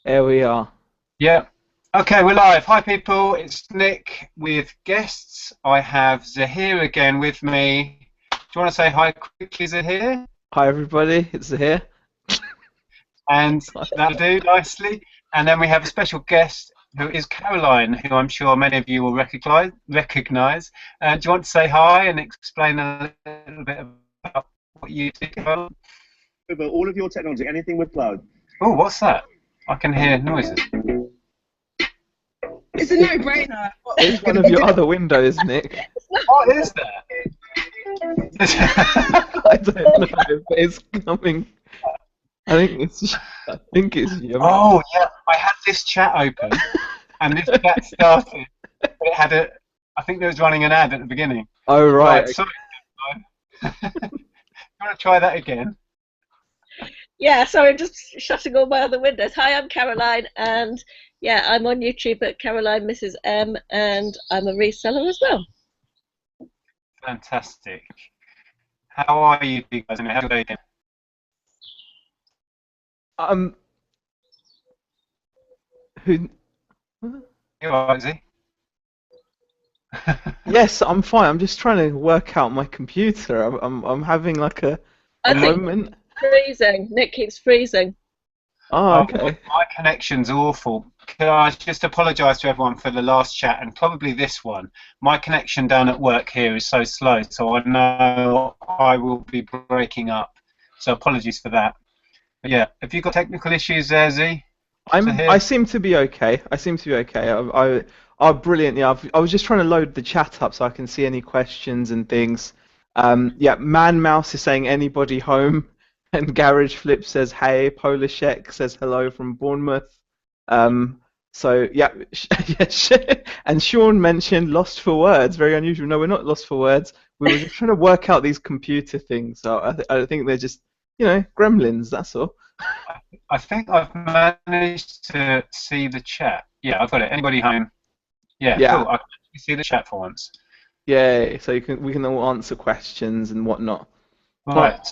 There we are. Yeah. Okay, we're live. Hi, people. It's Nick with guests. I have Zahir again with me. Do you want to say hi quickly, Zahir? Hi everybody, it's here. And that'll do nicely. And then we have a special guest who is Caroline, who I'm sure many of you will recognize. Do you want to say hi and explain a little bit about what you do? Over all of your technology, anything with cloud. Oh, what's that? I can hear noises. It's a no-brainer. It's one of your other windows, Nick. What is that? I don't know, but it's coming. I think it's you. Oh yeah, I had this chat open, and this chat started, but it had a. I think there was running an ad at the beginning. Oh right. Right, sorry. You want to try that again? Yeah, sorry, I'm just shutting all my other windows. Hi, I'm Caroline, and yeah, I'm on YouTube at Caroline Mrs. M, and I'm a reseller as well. Fantastic. How are you guys? And how's your day? Um, who? You all right, Izzy? Yes, I'm fine. I'm just trying to work out my computer. I'm having like a I think moment. freezing. Nick keeps freezing. Oh, Oh, okay. my connection's awful. Can I just apologise to everyone for the last chat and probably this one? My connection down at work here is so slow, so I know I will be breaking up. So apologies for that. But yeah, have you got technical issues there, Z? To I hear? seem to be okay. I seem to be okay. Oh, brilliant. Yeah, I was just trying to load the chat up so I can see any questions and things. Yeah, Man Mouse is saying anybody home, and Garage Flip says hey. Polishek says hello from Bournemouth. Um, so yeah, yeah, and Sean mentioned lost for words. Very unusual. No, we're not lost for words. We were just trying to work out these computer things. So I think they're just gremlins. That's all. I think I've managed to see the chat. Yeah, I've got it. Anybody home? Yeah, Yeah. cool. I can actually see the chat for once. Yeah, so we can all answer questions and whatnot. Well, Right.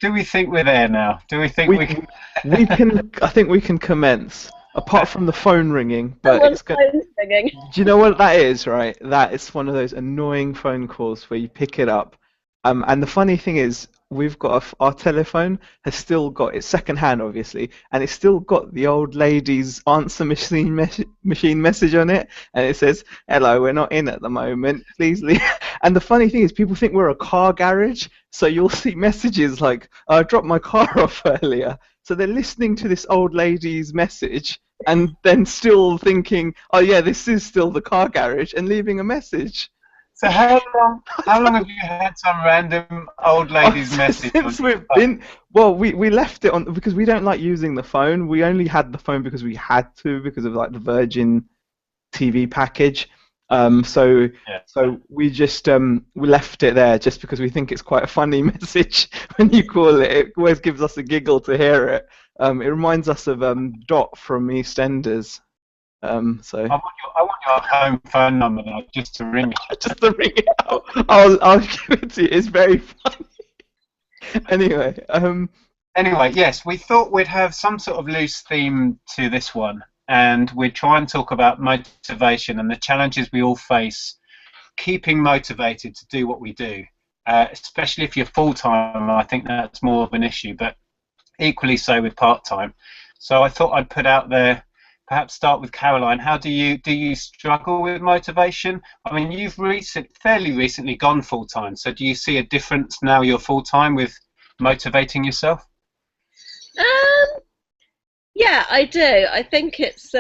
Do we think we're there now? Do we think we we can? we can I think we can commence. Apart from the phone ringing, but Someone's it's good. phone's ringing. Do you know what that is, right? That is one of those annoying phone calls where you pick it up. And the funny thing is, we've got our telephone has still got it's secondhand, obviously, and it's still got the old lady's answer machine message on it, and it says, "Hello, we're not in at the moment. Please leave." And the funny thing is, people think we're a car garage, so you'll see messages like, "I dropped my car off earlier." So they're listening to this old lady's message and then still thinking, "Oh yeah, this is still the car garage," and leaving a message. So how long have you had some random old lady's message on Since your we've phone? been, well, we left it on because we don't like using the phone. We only had the phone because we had to because of like the Virgin TV package. So Yeah. we just we left it there just because we think it's quite a funny message when you call it. It always gives us a giggle to hear it. It reminds us of Dot from EastEnders. So I want your home phone number now just to ring you. just to ring it out, I'll give it to you. It's very funny. Anyway, Anyway, yes, we thought we'd have some sort of loose theme to this one, and we'd try and talk about motivation and the challenges we all face keeping motivated to do what we do, especially if you're full time. I think that's more of an issue, but equally so with part time. So I thought I'd put out there. Perhaps start with Caroline. How do you struggle with motivation? I mean, you've fairly recently gone full time. So do you see a difference now you're full time with motivating yourself? Um, yeah, I do. I think it's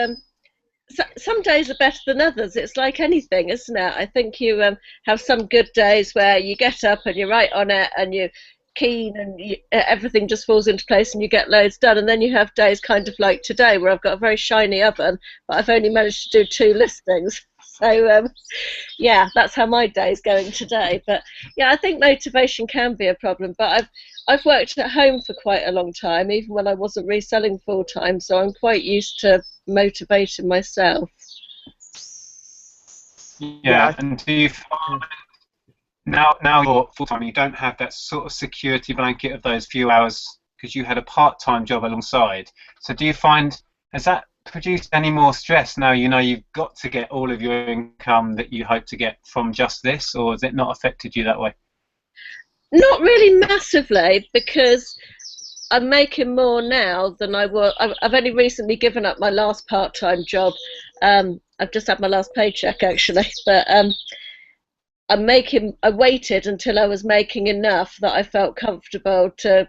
some days are better than others. It's like anything, isn't it? I think you have some good days where you get up and you're right on it and you're keen and everything just falls into place and you get loads done. And then you have days kind of like today where I've got a very shiny oven, but I've only managed to do 2 listings. So yeah, that's how my day's going today. But yeah, I think motivation can be a problem. But I've worked at home for quite a long time, even when I wasn't reselling full time. So I'm quite used to motivating myself. yeah, Yeah, and do you find now you're full time, you don't have that sort of security blanket of those few hours because you had a part time job alongside. So do you find has that produced any more stress now you know you've got to get all of your income that you hope to get from just this, or has it not affected you that way? Not really massively, because I'm making more now than I was. I've only recently given up my last part-time job. I've just had my last paycheck actually, but I waited until I was making enough that I felt comfortable to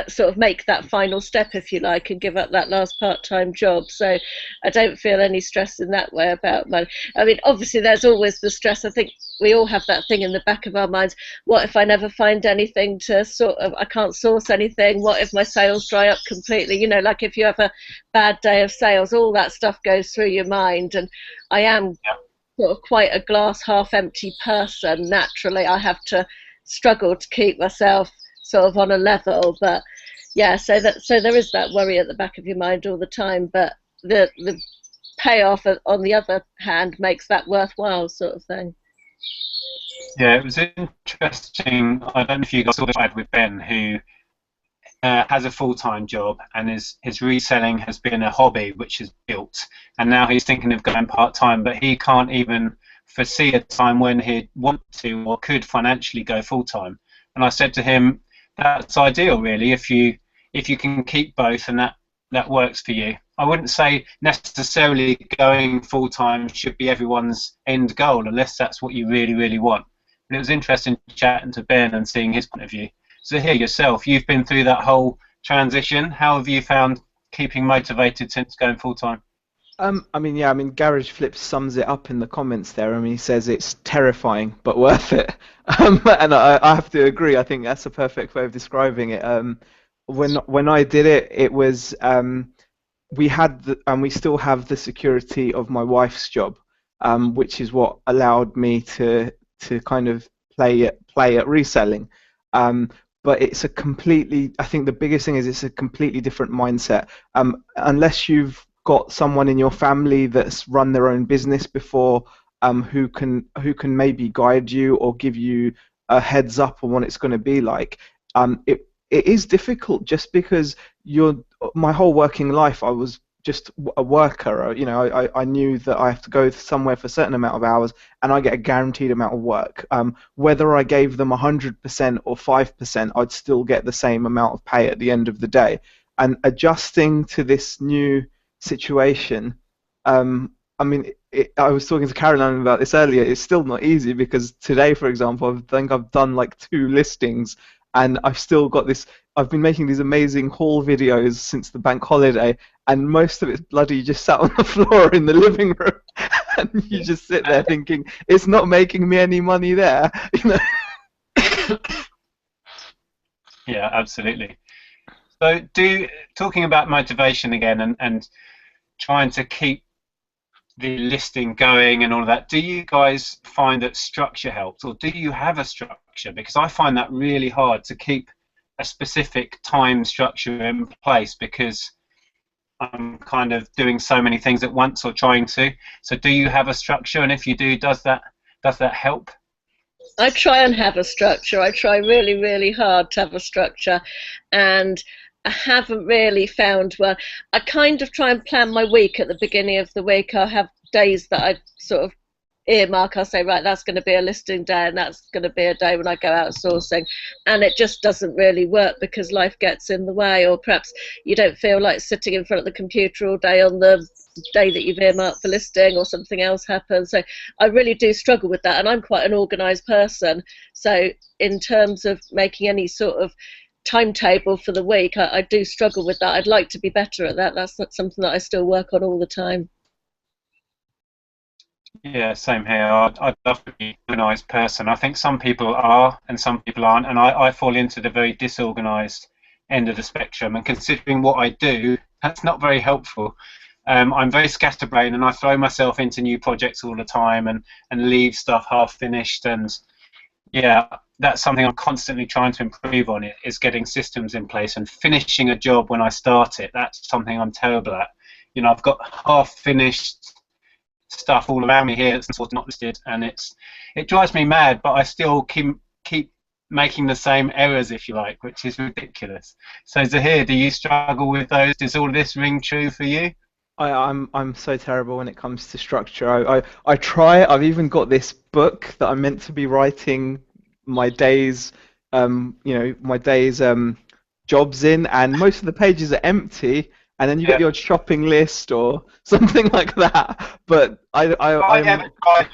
sort of make that final step, if you like, and give up that last part-time job. So I don't feel any stress in that way about money. I mean, obviously there's always the stress. I think we all have that thing in the back of our minds. What if I never find anything to sort of, I can't source anything? What if my sales dry up completely? You know, like if you have a bad day of sales, all that stuff goes through your mind. And I am sort of quite a glass half empty person naturally. I have to struggle to keep myself sort of on a level, but yeah, so there is that worry at the back of your mind all the time, but the payoff on the other hand makes that worthwhile, sort of thing. Yeah, it was interesting. I don't know if you guys saw the ad with Ben, who has a full-time job, and his reselling has been a hobby which is built, and now he's thinking of going part-time, but he can't even foresee a time when he'd want to or could financially go full-time. And I said to him, that's ideal, really, if you can keep both, and that works for you. I wouldn't say necessarily going full-time should be everyone's end goal, unless that's what you really, really want. But it was interesting chatting to Ben and seeing his point of view. So here yourself, you've been through that whole transition. How have you found keeping motivated since going full-time? I mean, yeah, I mean, Garage Flip sums it up in the comments there. I mean, he says it's terrifying but worth it. And I have to agree. I think that's a perfect way of describing it. When I did it, it was we had and we still have the security of my wife's job, which is what allowed me to kind of play at reselling. But it's a completely, I think the biggest thing is it's a completely different mindset. Unless you've got someone in your family that's run their own business before, who can maybe guide you or give you a heads up on what it's going to be like. It is difficult just because my whole working life I was just a worker. You know, I knew that I have to go somewhere for a certain amount of hours and I get a guaranteed amount of work. Whether I gave them 100% or 5%, I'd still get the same amount of pay at the end of the day. And adjusting to this new situation, I mean, I was talking to Caroline about this earlier. It's still not easy because today, for example, I think I've done like 2 listings, and I've still got this. I've been making these amazing haul videos since the bank holiday, and most of it's bloody just sat on the floor in the living room, and you just sit there thinking it's not making me any money there, you know. Yeah, absolutely. So, talking about motivation again and trying to keep the listing going and all of that, do you guys find that structure helps, or do you have a structure? Because I find that really hard to keep a specific time structure in place because I'm kind of doing so many things at once or trying to. So do you have a structure, and if you do, does that help? I try and have a structure. I try really, really hard to have a structure, and I haven't really found one. I kind of try and plan my week at the beginning of the week. I'll have days that I sort of earmark. I'll say, right, that's going to be a listing day, and that's going to be a day when I go out sourcing, and it just doesn't really work because life gets in the way, or perhaps you don't feel like sitting in front of the computer all day on the day that you've earmarked for listing, or something else happens. So I really do struggle with that, and I'm quite an organised person, so in terms of making any sort of timetable for the week, I do struggle with that. I'd like to be better at that. That's not something that I still work on all the time. Yeah, same here. I'd love to be an organised person. I think some people are and some people aren't, and I fall into the very disorganised end of the spectrum, and considering what I do, that's not very helpful. I'm very scatterbrained, and I throw myself into new projects all the time and leave stuff half finished, and yeah, that's something I'm constantly trying to improve on, is getting systems in place and finishing a job when I start it. That's something I'm terrible at. You know, I've got half finished stuff all around me here that's not listed, and it drives me mad, but I still keep making the same errors, if you like, which is ridiculous. So Zahir, do you struggle with those? Does all this ring true for you? I'm so terrible when it comes to structure. I try. I've even got this book that I'm meant to be writing my days, my days jobs in, and most of the pages are empty. And then you got Yeah. your shopping list or something like that. But I I'm ever try to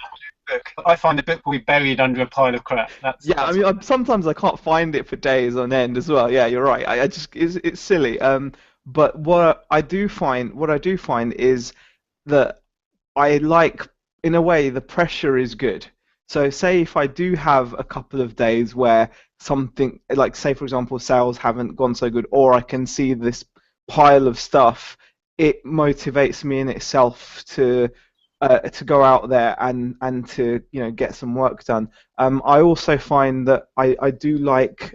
book, I find the book will be buried under a pile of crap. yeah. I That's mean, sometimes I can't find it for days on end as well. Yeah, you're right. I just it's silly. But what I do find is that I like, in a way, the pressure is good. So, say if I do have a couple of days where something, like say for example, sales haven't gone so good, or I can see this pile of stuff, it motivates me in itself to go out there and to get some work done. I also find that I do like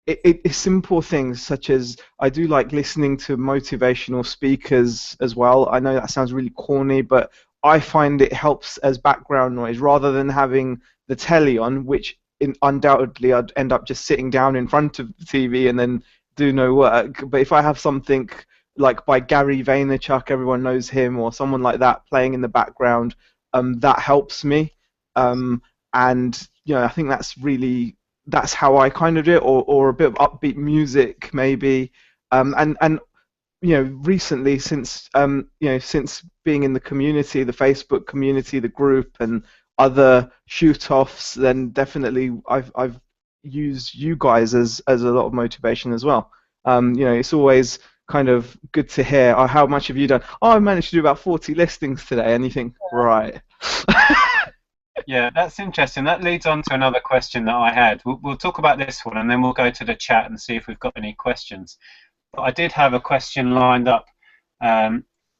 it's simple things such as I do like listening to motivational speakers as well. I know that sounds really corny, but I find it helps as background noise rather than having the telly on, which undoubtedly I'd end up just sitting down in front of the TV and then do no work. But if I have something like by Gary Vaynerchuk, everyone knows him, or someone like that playing in the background, that helps me. And I think that's how I kind of do it, or a bit of upbeat music maybe. And recently since being in the community, the Facebook community, the group, and other shoot-offs, then definitely I've used you guys as a lot of motivation as well. It's always kind of good to hear, oh, how much have you done? Oh, I managed to do about 40 listings today, and you think, right. Yeah, that's interesting. That leads on to another question that I had. We'll talk about this one and then we'll go to the chat and see if we've got any questions. But I did have a question lined up,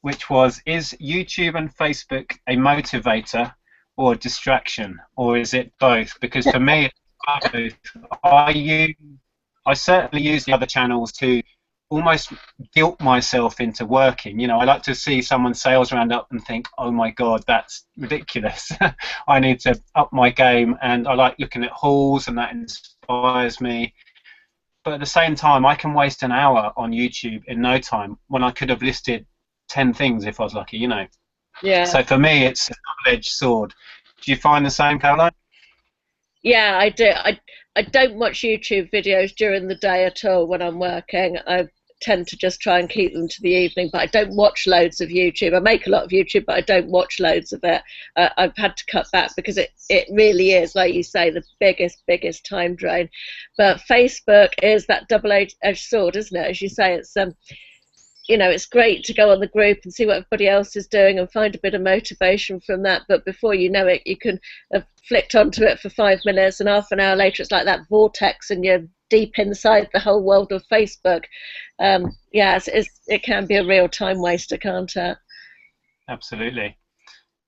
which was, is YouTube and Facebook a motivator or a distraction, or is it both? Because for me, it's both. I certainly use the other channels to almost guilt myself into working. I like to see someone's sales round up and think, oh my God, that's ridiculous. I need to up my game, and I like looking at hauls, and that inspires me. But at the same time, I can waste an hour on YouTube in no time when I could have listed 10 things if I was lucky, Yeah. So for me, it's a double-edged sword. Do you find the same, Caroline? Yeah, I do. I don't watch YouTube videos during the day at all when I'm working. I tend to just try and keep them to the evening, but I don't watch loads of YouTube. I make a lot of YouTube, but I don't watch loads of it. I've had to cut back because it really is, like you say, the biggest time drain. But Facebook is that double-edged sword, isn't it? As you say, it's great to go on the group and see what everybody else is doing and find a bit of motivation from that. But before you know it, you can have flicked onto it for 5 minutes, and half an hour later, it's like that vortex, and you're deep inside the whole world of Facebook. It can be a real time waster, can't it? Absolutely.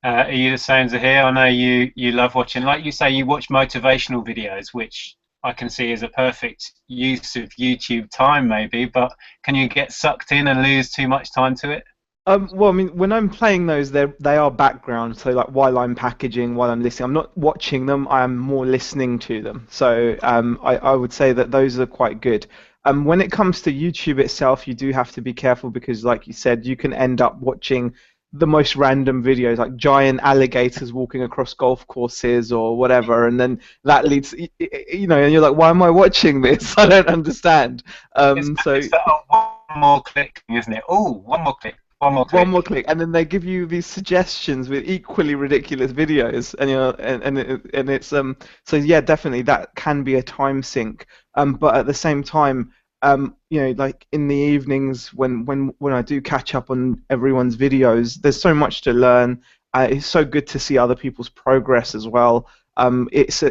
Are you the same, Zahir? I know you love watching, like you say, you watch motivational videos, which I can see as a perfect use of YouTube time maybe, but can you get sucked in and lose too much time to it? Well, I mean, when I'm playing those, they are background. So, like, while I'm packaging, while I'm listening, I'm not watching them. I'm more listening to them. So, I would say that those are quite good. When it comes to YouTube itself, you do have to be careful because, like you said, you can end up watching the most random videos, like giant alligators walking across golf courses or whatever, and then that leads, and you're like, why am I watching this? I don't understand. It's that one more click, isn't it? Oh, one more click. One more click, and then they give you these suggestions with equally ridiculous videos, and it's so yeah, definitely that can be a time sink. But at the same time, like in the evenings when I do catch up on everyone's videos, there's so much to learn. It's so good to see other people's progress as well. It's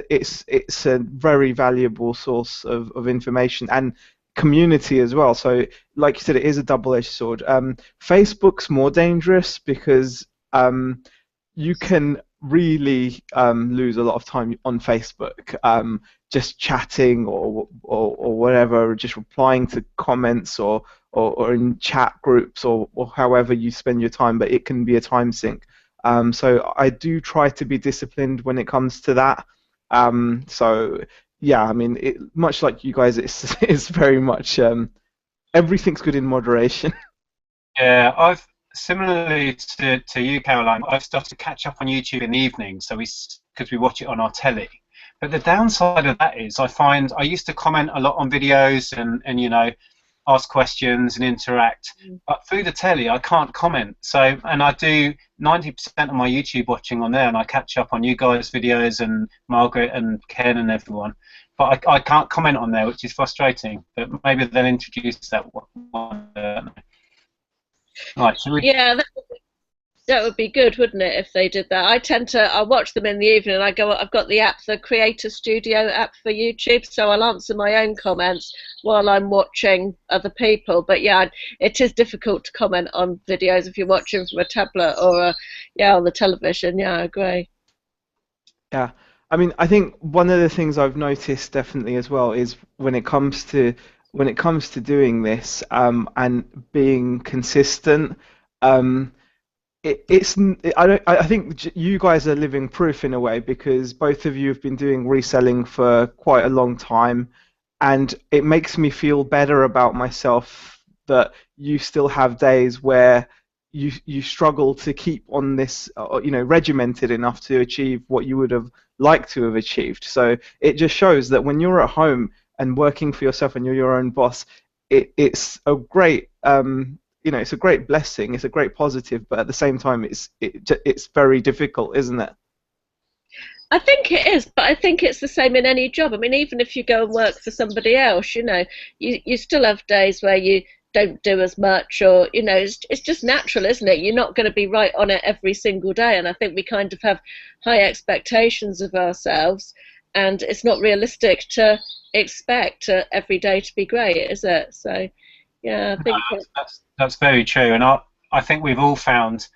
a very valuable source of information and community as well. So, like you said, it is a double-edged sword. Facebook's more dangerous because you can really lose a lot of time on Facebook, just chatting or whatever, just replying to comments or in chat groups or however you spend your time. But it can be a time sink. So I do try to be disciplined when it comes to that. So yeah, I mean, much like you guys, it's very much everything's good in moderation. Yeah, I've similarly to you, Caroline. I've started to catch up on YouTube in the evening, so because we watch it on our telly. But the downside of that is I find I used to comment a lot on videos and ask questions and interact. But through the telly, I can't comment. So, and I do 90% of my YouTube watching on there, and I catch up on you guys' videos and Margaret and Ken and everyone. But I can't comment on there, which is frustrating. But maybe they'll introduce that one. Right, so we, Yeah, that would be good, wouldn't it, if they did that? I watch them in the evening. I've got the app, the Creator Studio app for YouTube, so I'll answer my own comments while I'm watching other people. But yeah, it is difficult to comment on videos if you're watching from a tablet or on the television. Yeah, I agree. Yeah. I mean, I think one of the things I've noticed definitely as well is when it comes to doing this and being consistent. Um, I don't I think you guys are living proof in a way because both of you have been doing reselling for quite a long time, and it makes me feel better about myself that you still have days where you struggle to keep on this regimented enough to achieve what you would have liked to have achieved. So it just shows that when you're at home and working for yourself and you're your own boss, it's a great it's a great blessing. It's a great positive, but at the same time, it's very difficult, isn't it? I think it is, but I think it's the same in any job. I mean, even if you go and work for somebody else, you still have days where you don't do as much, or it's just natural, isn't it? You're not going to be right on it every single day, and I think we kind of have high expectations of ourselves, and it's not realistic to expect every day to be great, is it? So, yeah, I no, think. that's very true, and I think we've all found,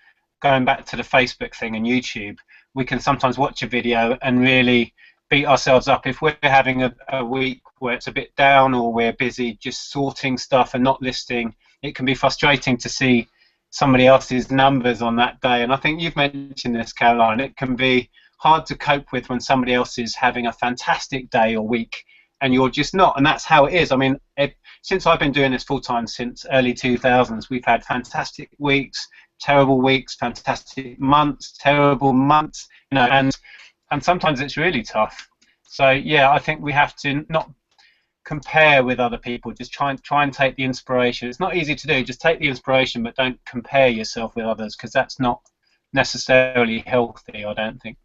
going back to the Facebook thing and YouTube, we can sometimes watch a video and really beat ourselves up if we're having a week where it's a bit down or we're busy just sorting stuff and not listing. It can be frustrating to see somebody else's numbers on that day, and I think you've mentioned this, Caroline. It can be hard to cope with when somebody else is having a fantastic day or week and you're just not, and that's how it is. I mean, since I've been doing this full time since early 2000s, we've had fantastic weeks, terrible weeks, fantastic months, terrible months, and sometimes it's really tough. So yeah, I think we have to not compare with other people. Just try and take the inspiration. It's not easy to do. Just take the inspiration, but don't compare yourself with others, because that's not necessarily healthy, I don't think.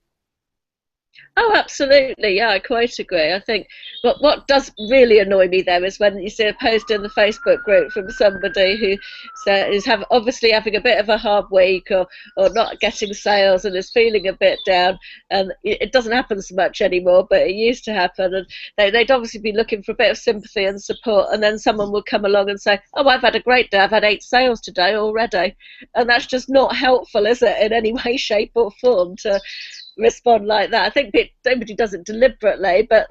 Oh, absolutely. Yeah, I quite agree. I think what does really annoy me though is when you see a post in the Facebook group from somebody who is obviously having a bit of a hard week, or not getting sales and is feeling a bit down, and it doesn't happen so much anymore, but it used to happen, and they'd obviously be looking for a bit of sympathy and support, and then someone would come along and say, oh, I've had a great day, I've had 8 sales today already, and that's just not helpful, is it, in any way, shape or form to respond like that. I think nobody does it deliberately, but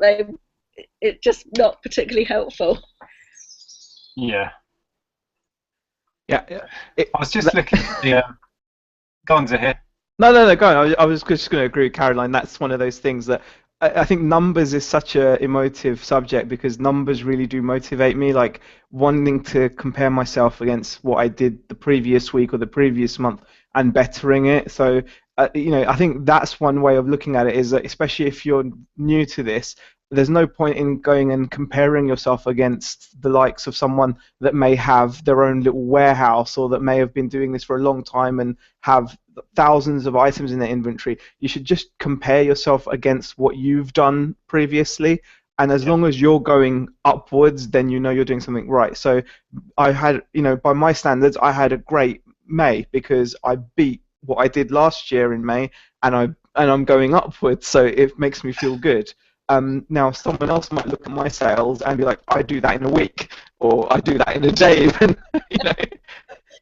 it's just not particularly helpful. Yeah. Yeah. I was just looking at the. Go on, Zahir. No, go on. I was just going to agree with Caroline. That's one of those things that I think numbers is such a emotive subject because numbers really do motivate me. Like wanting to compare myself against what I did the previous week or the previous month and bettering it. So I think that's one way of looking at it is that especially if you're new to this, there's no point in going and comparing yourself against the likes of someone that may have their own little warehouse or that may have been doing this for a long time and have thousands of items in their inventory. You should just compare yourself against what you've done previously. And as long as you're going upwards, then you know you're doing something right. So I had, by my standards, I had a great May because I beat what I did last year in May, and I'm going upwards, so it makes me feel good. Now someone else might look at my sales and be like, I do that in a week, or I do that in a day, even,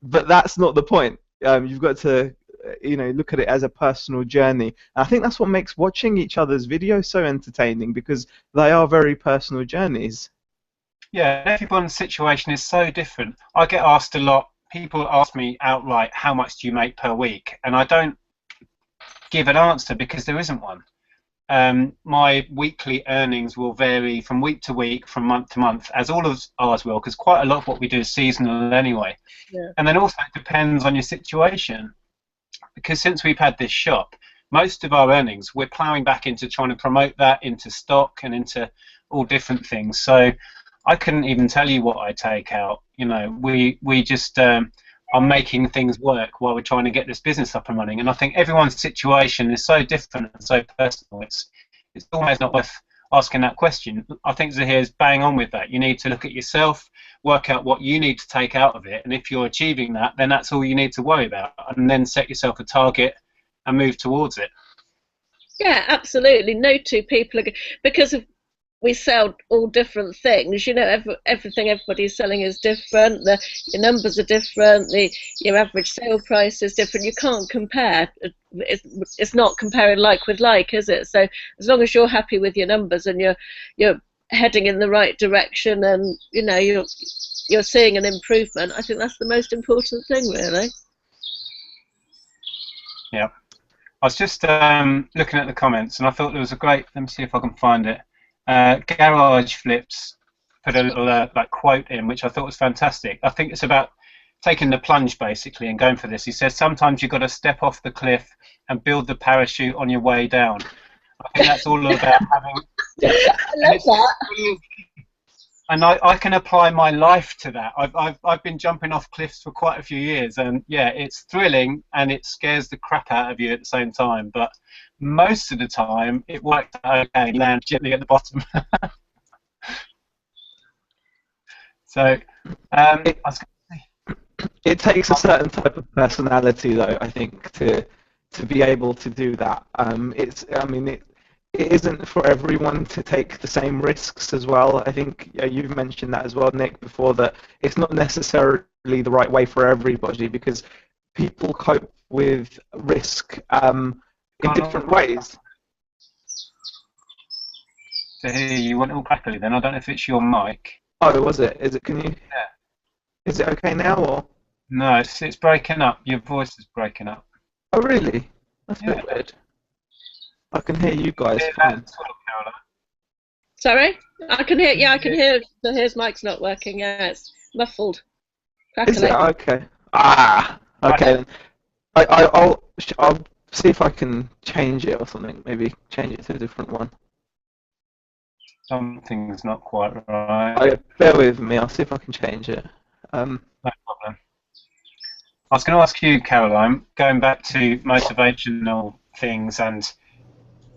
but that's not the point. You've got to, look at it as a personal journey. And I think that's what makes watching each other's videos so entertaining because they are very personal journeys. Yeah, everyone's situation is so different. I get asked a lot. People ask me outright, how much do you make per week? And I don't give an answer because there isn't one. my weekly earnings will vary from week to week, from month to month, as all of ours will, because quite a lot of what we do is seasonal anyway. Yeah. And then also it depends on your situation, because since we've had this shop, most of our earnings we're ploughing back into trying to promote that into stock and into all different things. So I couldn't even tell you what I take out. You know, we just are making things work while we're trying to get this business up and running. And I think everyone's situation is so different and so personal. It's almost not worth asking that question. I think Zahir's bang on with that. You need to look at yourself, work out what you need to take out of it, and if you're achieving that, then that's all you need to worry about, and then set yourself a target and move towards it. Yeah, absolutely. No two people are because we sell all different things. You know, everything everybody's selling is different. Your numbers are different. Your average sale price is different. You can't compare. It's not comparing like with like, is it? So as long as you're happy with your numbers and you're heading in the right direction, and you know you're seeing an improvement, I think that's the most important thing, really. Yeah. I was just looking at the comments, and I thought there was a great. Let me see if I can find it. Garage Flips put a little like quote in, which I thought was fantastic. I think it's about taking the plunge basically and going for this. He says sometimes you've got to step off the cliff and build the parachute on your way down. I think that's all about having. I love that. And I can apply my life to that. I've been jumping off cliffs for quite a few years, and yeah, it's thrilling and it scares the crap out of you at the same time. But most of the time, it works out okay. Land gently at the bottom. So, it takes a certain type of personality, though, I think, to be able to do that. It isn't for everyone to take the same risks as well. I think you've mentioned that as well, Nick, before, that it's not necessarily the right way for everybody, because people cope with risk in different ways. To hear you went all crackly then. I don't know if it's your mic. Oh, was it? Is it? Can you? Yeah. Is it okay now, or? No, it's breaking up. Your voice is breaking up. Oh, really? That's a bit weird. I can hear you guys fine. Sorry? I can hear. Yeah, I can hear. So his mic's not working. Yeah, it's muffled. Crackly. Is it? Okay. Okay then. I'll see if I can change it or something. Maybe change it to a different one. Something's not quite right. Bear with me. I'll see if I can change it. No problem. I was going to ask you, Caroline, going back to motivational things and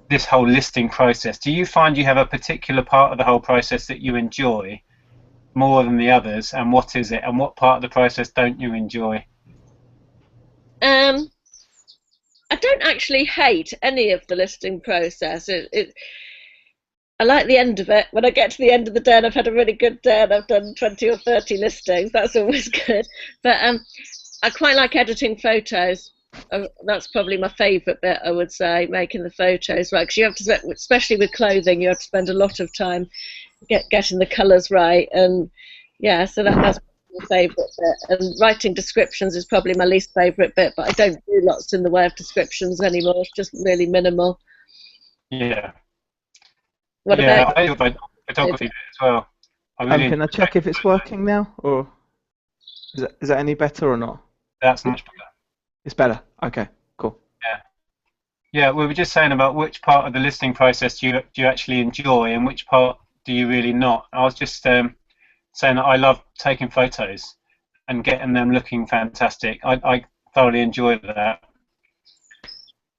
this whole listing process, do you find you have a particular part of the whole process that you enjoy more than the others, and what is it, and what part of the process don't you enjoy? I don't actually hate any of the listing process. I like the end of it. When I get to the end of the day and I've had a really good day and I've done 20 or 30 listings, that's always good. But I quite like editing photos. That's probably my favourite bit, I would say, making the photos right. Because you have to, especially with clothing, you have to spend a lot of time getting the colours right. And yeah, so that's my favourite bit. And writing descriptions is probably my least favourite bit, but I don't do lots in the way of descriptions anymore. It's just really minimal. Yeah. What about I do photography as well. Can I check if it's working now, or is that any better or not? That's much better. It's better. Okay, cool. Yeah, we were just saying about which part of the listing process do you actually enjoy, and which part do you really not. I was just saying that I love taking photos and getting them looking fantastic. I thoroughly enjoy that.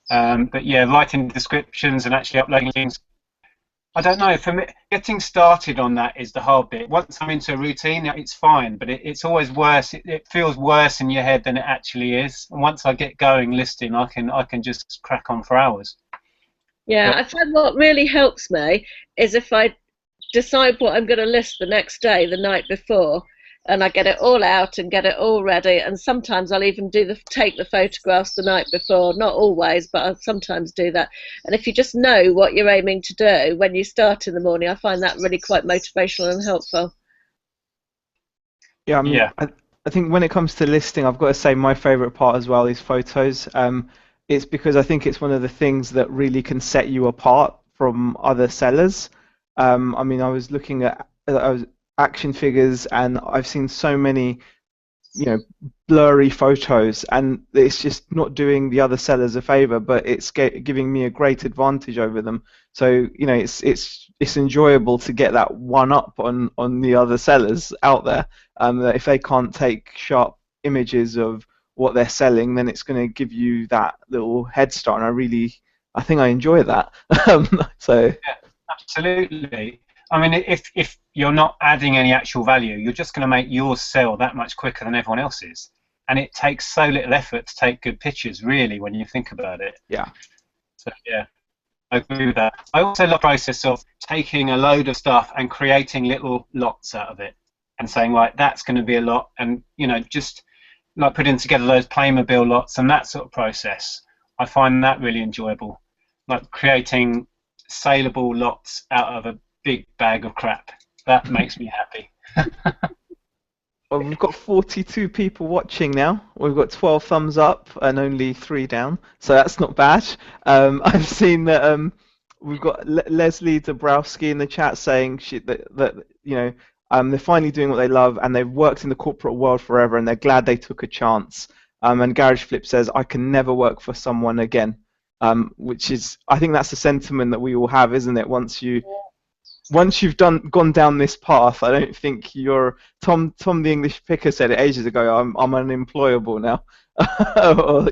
But yeah, writing descriptions and actually uploading things, I don't know. For me, getting started on that is the hard bit. Once I'm into a routine, it's fine, but it's always worse. It feels worse in your head than it actually is. And once I get going listing, I can just crack on for hours. Yeah, I find what really helps me is if I decide what I'm going to list the next day, the night before, and I get it all out and get it all ready. And sometimes I'll even take the photographs the night before. Not always, but I'll sometimes do that. And if you just know what you're aiming to do when you start in the morning, I find that really quite motivational and helpful. Yeah, I think when it comes to listing, I've got to say my favourite part as well is photos. It's because I think it's one of the things that really can set you apart from other sellers. I mean, I was looking at action figures, and I've seen so many, blurry photos, and it's just not doing the other sellers a favor, but it's giving me a great advantage over them. So, it's enjoyable to get that one up on the other sellers out there. That if they can't take sharp images of what they're selling, then it's going to give you that little head start. And I think I enjoy that. So Yeah, absolutely. I mean, if you're not adding any actual value, you're just going to make yours sell that much quicker than everyone else's. And it takes so little effort to take good pictures, really, when you think about it. yeah. So yeah, I agree with that. I also love the process of taking a load of stuff and creating little lots out of it, and saying, right, that's going to be a lot, and just like putting together those Playmobil lots and that sort of process. I find that really enjoyable, like creating saleable lots out of a big bag of crap. That makes me happy. Well, we've got 42 people watching now. We've got 12 thumbs up and only 3 down, so that's not bad. I've seen that we've got Leslie Dabrowski in the chat saying that they're finally doing what they love, and they've worked in the corporate world forever, and they're glad they took a chance. And Garage Flip says, I can never work for someone again, which is, I think that's a sentiment that we all have, isn't it? Once you've gone down this path, I don't think you're. Tom the English Picker said it ages ago. I'm unemployable now. Or,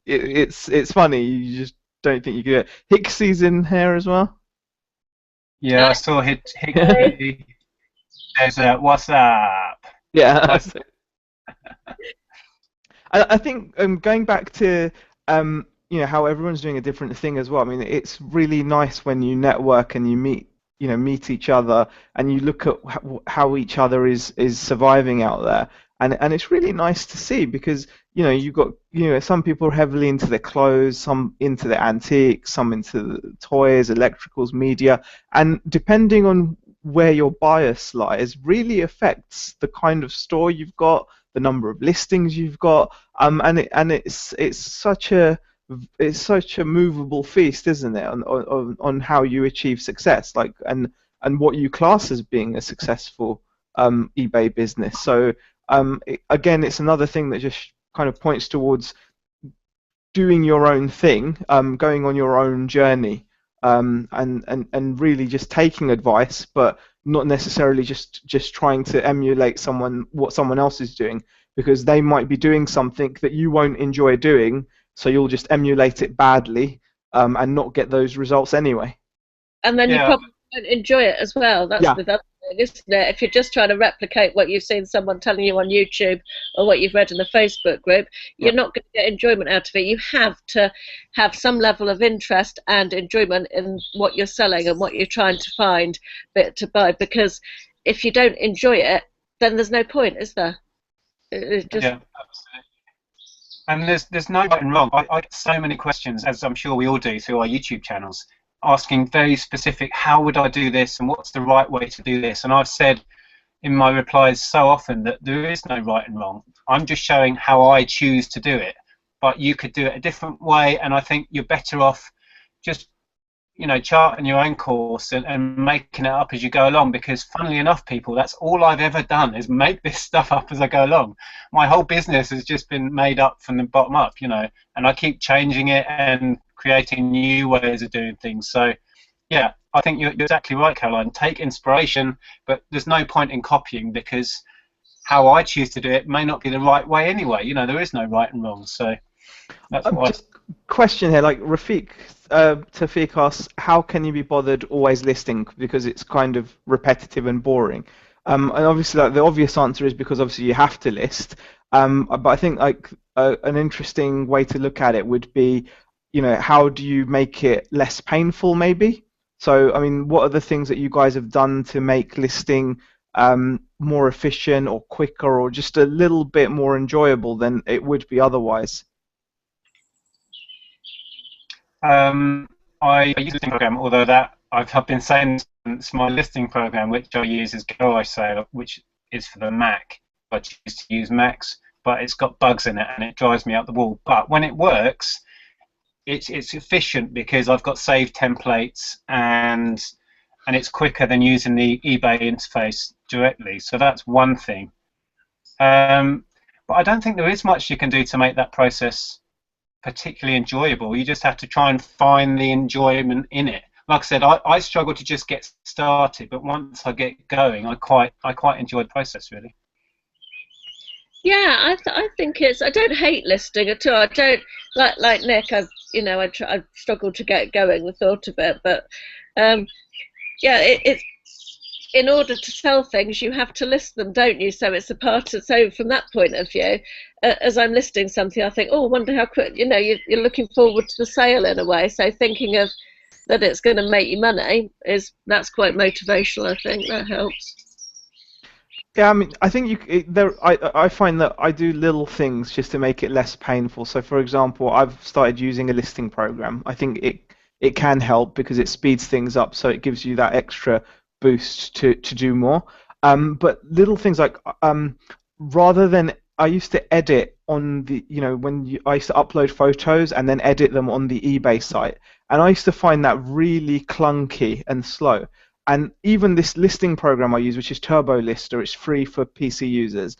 it's funny. You just don't think you can do it. Hicksy's in here as well. Yeah, I saw Hickey. There's what's up? Yeah. I think going back to how everyone's doing a different thing as well. I mean, it's really nice when you network and you meet each other, and you look at how each other is surviving out there, and it's really nice to see, because you've got some people are heavily into their clothes, some into the antiques, some into the toys, electricals, media, and depending on where your bias lies really affects the kind of store you've got, the number of listings you've got, and it's such a movable feast, isn't it, on how you achieve success, like and what you class as being a successful eBay business. So again, it's another thing that just kind of points towards doing your own thing, going on your own journey, and really just taking advice, but not necessarily just trying to emulate what someone else is doing, because they might be doing something that you won't enjoy doing, so you'll just emulate it badly, and not get those results anyway. And then you probably don't enjoy it as well. That's the other thing, isn't it? If you're just trying to replicate what you've seen someone telling you on YouTube or what you've read in a Facebook group, you're not going to get enjoyment out of it. You have to have some level of interest and enjoyment in what you're selling and what you're trying to find to buy, because if you don't enjoy it, then there's no point, is there? Yeah, absolutely. And there's no right and wrong. I get so many questions, as I'm sure we all do through our YouTube channels, asking very specific, how would I do this, and what's the right way to do this? And I've said in my replies so often that there is no right and wrong. I'm just showing how I choose to do it, but you could do it a different way, and I think you're better off just charting your own course and making it up as you go along, because funnily enough, people, that's all I've ever done is make this stuff up as I go along. My whole business has just been made up from the bottom up, and I keep changing it and creating new ways of doing things. So yeah, I think you're exactly right, Caroline. Take inspiration, but there's no point in copying, because how I choose to do it may not be the right way anyway. There is no right and wrong. So that's why. Just question here, like Tafiq asks, how can you be bothered always listing, because it's kind of repetitive and boring? And obviously, like, the obvious answer is because obviously you have to list. But I think an interesting way to look at it would be, how do you make it less painful, maybe? So, I mean, what are the things that you guys have done to make listing more efficient or quicker, or just a little bit more enjoyable than it would be otherwise? I use a listing program, although that I've been saying it's my listing program, which I use is Garage Sale, which is for the Mac. I choose to use Macs, but it's got bugs in it and it drives me up the wall. But when it works, it's efficient because I've got saved templates and it's quicker than using the eBay interface directly. So that's one thing. But I don't think there is much you can do to make that process particularly enjoyable. You just have to try and find the enjoyment in it. Like I said, I struggle to just get started, but once I get going, I quite enjoy the process, really. Yeah, I think it's. I don't hate listing at all. I don't like Nick. I've struggled to get going. The thought of it, but yeah, it's in order to sell things, you have to list them, don't you? So it's a part of. So from that point of view, as I'm listing something, I think, oh, I wonder how quick. You're looking forward to the sale in a way. So thinking of that it's going to make you money that's quite motivational. I think that helps. Yeah, I mean, I think I find that I do little things just to make it less painful. So, for example, I've started using a listing program. I think it can help because it speeds things up, so it gives you that extra boost to do more. But little things like rather than I used to edit on the I used to upload photos and then edit them on the eBay site, and I used to find that really clunky and slow. And even this listing program I use, which is Turbo Lister, it's free for PC users.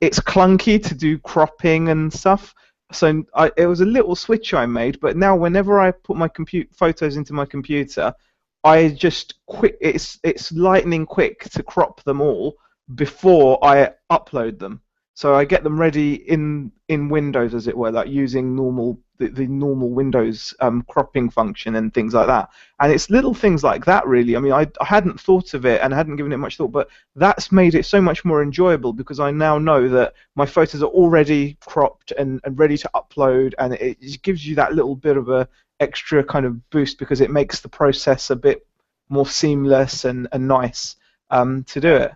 It's clunky to do cropping and stuff. So it was a little switch I made, but now whenever I put my photos into my computer, I just it's lightning quick to crop them all before I upload them. So I get them ready in Windows, as it were, like using the normal Windows cropping function and things like that. And it's little things like that, really. I mean, I hadn't thought of it and hadn't given it much thought, but that's made it so much more enjoyable because I now know that my photos are already cropped and ready to upload, and it just gives you that little bit of a extra kind of boost because it makes the process a bit more seamless and nice to do it.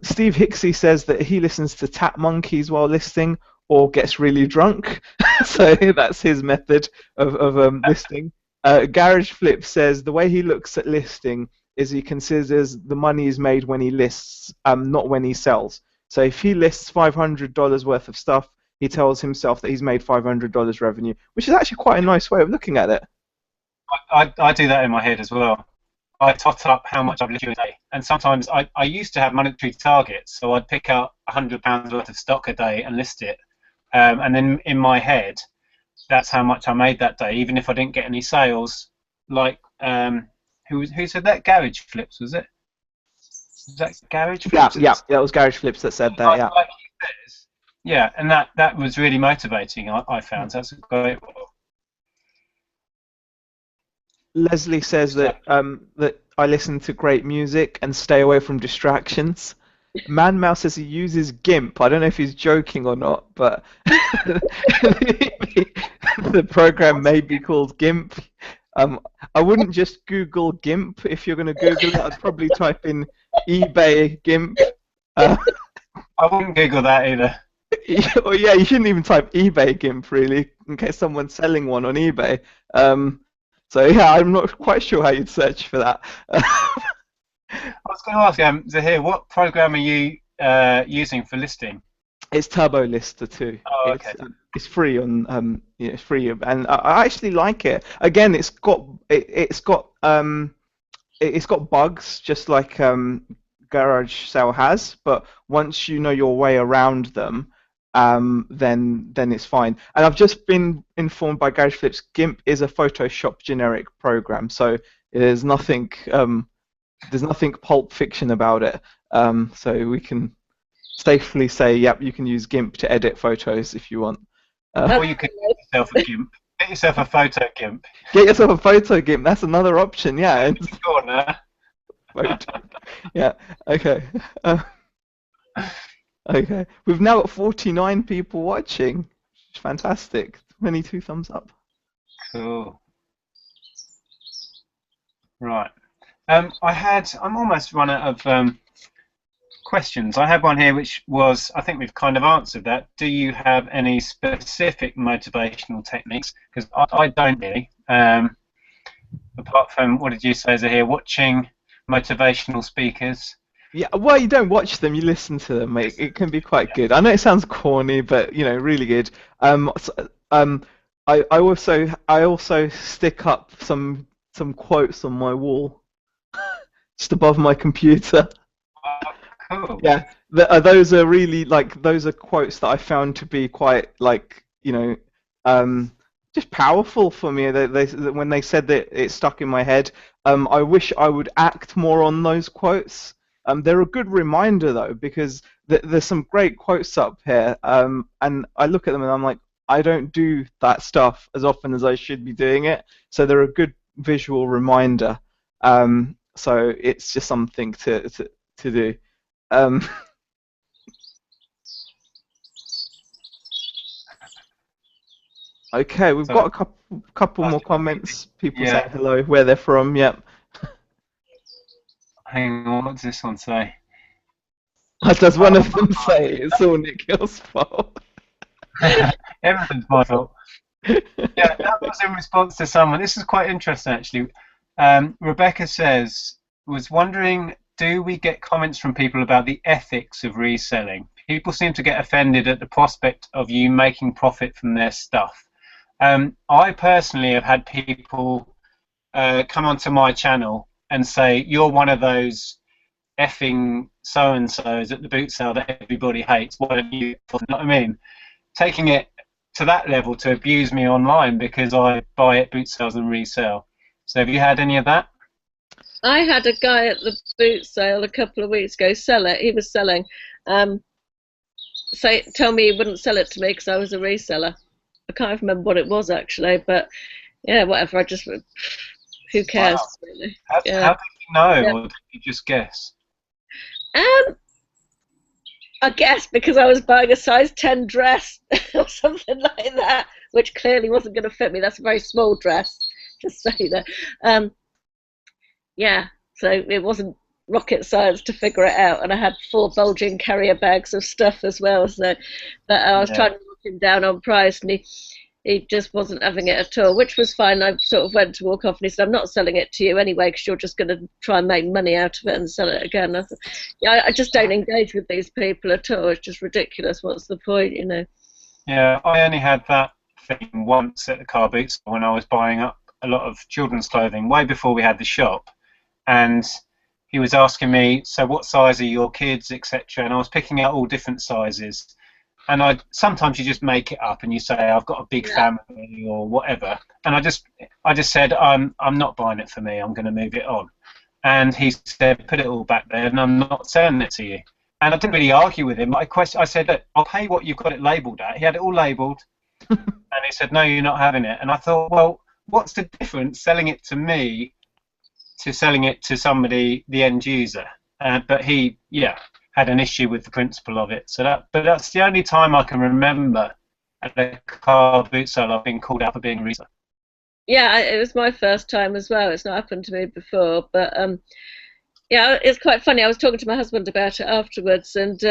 Steve Hicksey says that he listens to Tat Monkeys while listing or gets really drunk. So that's his method of listing. Garage Flip says the way he looks at listing is he considers the money is made when he lists, not when he sells. So if he lists $500 worth of stuff, he tells himself that he's made $500 revenue, which is actually quite a nice way of looking at it. I do that in my head as well. I tot up how much I've listed a day, and sometimes I used to have monetary targets, so I'd pick out £100 worth of stock a day and list it, and then in my head, that's how much I made that day, even if I didn't get any sales. Like who said that? Garage Flips, was it? Was that Garage Flips? Yeah, it was Garage Flips that said that. Yeah. Like he says. Yeah, and that was really motivating. I found that's a great one. Leslie says that that I listen to great music and stay away from distractions. Man Mouse says he uses GIMP. I don't know if he's joking or not, but the program may be called GIMP. I wouldn't just Google GIMP. If you're going to Google it, I'd probably type in eBay GIMP. I wouldn't Google that either. Well, yeah, you shouldn't even type eBay GIMP, really, in case someone's selling one on eBay. So yeah, I'm not quite sure how you'd search for that. I was going to ask, Zahir, what program are you using for listing? It's Turbo Lister too. Oh, okay. It's free on it's free, and I actually like it. Again, it's got bugs just like Garage Sale has, but once you know your way around them, then it's fine. And I've just been informed by Garage Flips, GIMP is a Photoshop generic program, so there's nothing Pulp Fiction about it. So we can safely say, yep, you can use GIMP to edit photos if you want. Or you can get yourself a GIMP. Get yourself a photo GIMP. Get yourself a photo GIMP. That's another option. Yeah. Go on now. Yeah. Okay. Okay. We've now got 49 people watching. It's fantastic. 22 thumbs up. Cool. Right. I'm almost run out of questions. I had one here which was, I think we've kind of answered that. Do you have any specific motivational techniques? Because I don't really. Apart from, what did you say, Zahir? Watching motivational speakers. Yeah, well, you don't watch them, you listen to them. It can be quite good. I know it sounds corny, but really good. I also stick up some quotes on my wall just above my computer. Cool. Yeah, those are really like those are quotes that I found to be quite like um, just powerful for me. When they said that it stuck in my head. I wish I would act more on those quotes. They're a good reminder though because there's some great quotes up here. And I look at them and I'm like, I don't do that stuff as often as I should be doing it. So they're a good visual reminder. So it's just something to do. Um, okay, we've So, got a couple more comments. People saying yeah, hello, where they're from. Yep. hang on, what does this one say? Does one of them say it's all Nick Hill's fault? Everything's my fault. Yeah, that was in response to someone. This is quite interesting, actually. Rebecca says, was wondering, do we get comments from people about the ethics of reselling? People seem to get offended at the prospect of you making profit from their stuff. I personally have had people come onto my channel and say, you're one of those effing so-and-sos at the boot sale that everybody hates. Why don't you? You know what I mean? Taking it to that level to abuse me online because I buy at boot sales and resell. So have you had any of that? I had a guy at the boot sale a couple of weeks ago sell it. He was selling. Tell me he wouldn't sell it to me because I was a reseller. I can't remember what it was actually, but yeah, whatever. Who cares? Wow. Really? How did you know, or did you just guess? Um, I guess because I was buying a size 10 dress or something like that, which clearly wasn't going to fit me. That's a very small dress, just so you know. Yeah, so it wasn't rocket science to figure it out, and I had 4 bulging carrier bags of stuff as well. So, but I was trying to knock him down on price, and he just wasn't having it at all, which was fine. I sort of went to walk off, and he said, "I'm not selling it to you anyway, because you're just going to try and make money out of it and sell it again." I thought, yeah, I just don't engage with these people at all. It's just ridiculous. What's the point, you know? Yeah, I only had that thing once at the car boot store when I was buying up a lot of children's clothing way before we had the shop, and he was asking me, so what size are your kids, etc. And I was picking out all different sizes. And sometimes you just make it up and you say I've got a big family or whatever. And I just said I'm not buying it for me. I'm going to move it on. And he said put it all back there and I'm not selling it to you. And I didn't really argue with him. I said look, I'll pay what you've got it labelled at. He had it all labelled. And he said no, you're not having it. And I thought, well, what's the difference selling it to me to selling it to somebody, the end user? But he, yeah, had an issue with the principle of it. But that's the only time I can remember at a car boot sale I've been called out for being a reseller. Yeah, it was my first time as well. It's not happened to me before, but yeah, it's quite funny. I was talking to my husband about it afterwards, and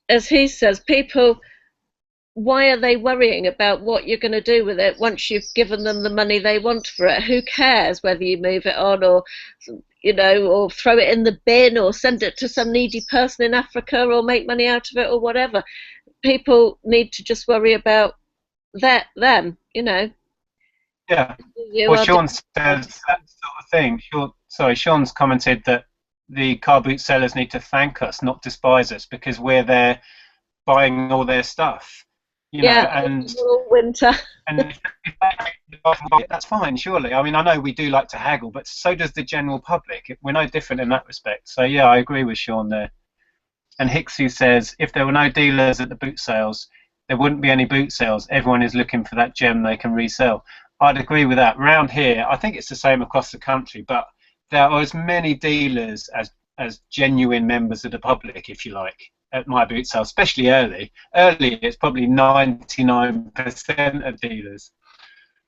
as he says, people, why are they worrying about what you're going to do with it once you've given them the money they want for it? Who cares whether you move it on or, you know, or throw it in the bin or send it to some needy person in Africa or make money out of it or whatever? People need to just worry about them, you know. Yeah. Well, Sean says that sort of thing. Sean's commented that the car boot sellers need to thank us, not despise us, because we're there buying all their stuff. You know, and all winter. And that's fine, surely. I mean, I know we do like to haggle, but so does the general public. We're no different in that respect. So yeah, I agree with Sean there. And Hicksy says, if there were no dealers at the boot sales, there wouldn't be any boot sales. Everyone is looking for that gem they can resell. I'd agree with that. Round here, I think it's the same across the country, but there are as many dealers as genuine members of the public, if you like, at my boot sale, especially early. Early, it's probably 99% of dealers.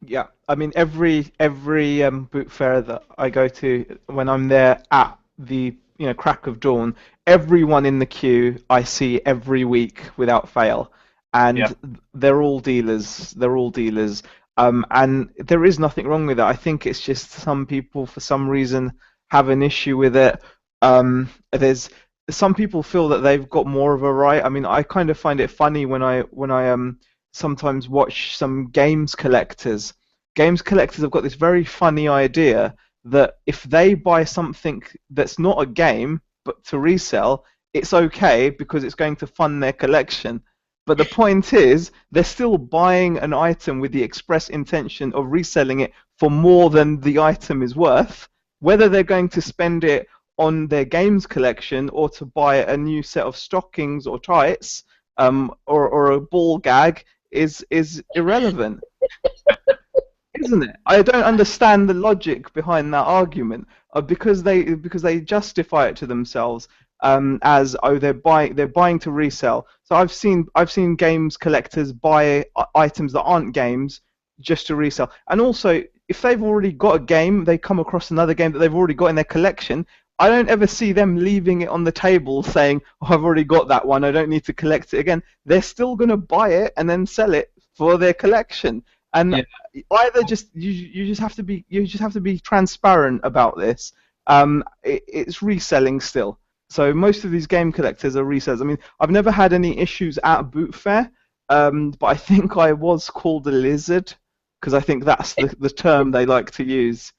Yeah, I mean every boot fair that I go to, when I'm there at the crack of dawn, everyone in the queue I see every week without fail, and they're all dealers. They're all dealers. And there is nothing wrong with it. I think it's just some people, for some reason, have an issue with it. There's some people feel that they've got more of a right. I mean, I kind of find it funny when I sometimes watch some games collectors. Games collectors have got this very funny idea that if they buy something that's not a game but to resell, it's okay because it's going to fund their collection. But the point is, they're still buying an item with the express intention of reselling it for more than the item is worth. Whether they're going to spend it on their games collection or to buy a new set of stockings or tights, or a ball gag is irrelevant, isn't it? I don't understand the logic behind that argument. Because they justify it to themselves, as, oh, they're buying to resell. So I've seen games collectors buy items that aren't games just to resell. And also, if they've already got a game, they come across another game that they've already got in their collection. I don't ever see them leaving it on the table saying, "Oh, I've already got that one. I don't need to collect it again." They're still going to buy it and then sell it for their collection. And Yeah. either you just have to be transparent about this. It's reselling still. So most of these game collectors are resellers. I mean, I've never had any issues at Boot Fair, but I think I was called a lizard because I think that's the term they like to use.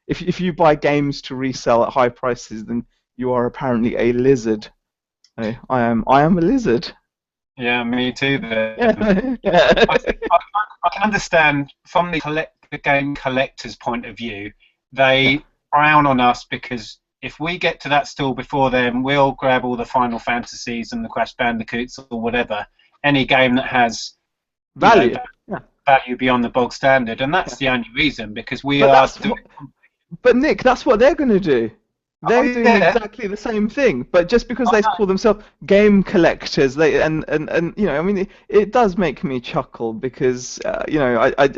If you buy games to resell at high prices, then you are apparently a lizard. I am a lizard. Yeah, me too. Yeah. Yeah. I can understand from the game collector's point of view, they frown on us because if we get to that stall before them, we'll grab all the Final Fantasies and the Crash Bandicoots or whatever, any game that has Value. value beyond the bog standard, and that's the only reason, because we But are that's doing. But Nick, that's what they're going to do. They're doing exactly the same thing, but just because they call themselves game collectors, and you know, I mean, it does make me chuckle because you know, I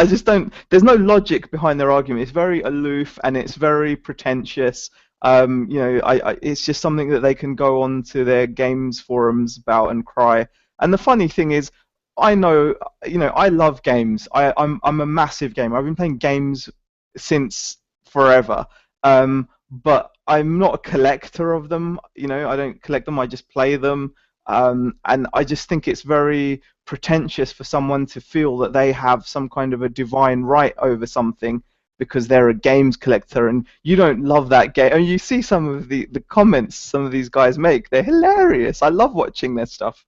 just don't. There's no logic behind their argument. It's very aloof and it's very pretentious. You know, it's just something that they can go on to their games forums about and cry. And the funny thing is, I know, you know, I love games. I'm a massive gamer. I've been playing games since forever. But I'm not a collector of them. You know, I don't collect them. I just play them. And I just think it's very pretentious for someone to feel that they have some kind of a divine right over something because they're a games collector and you don't love that game. And you see some of the comments some of these guys make. They're hilarious. I love watching their stuff.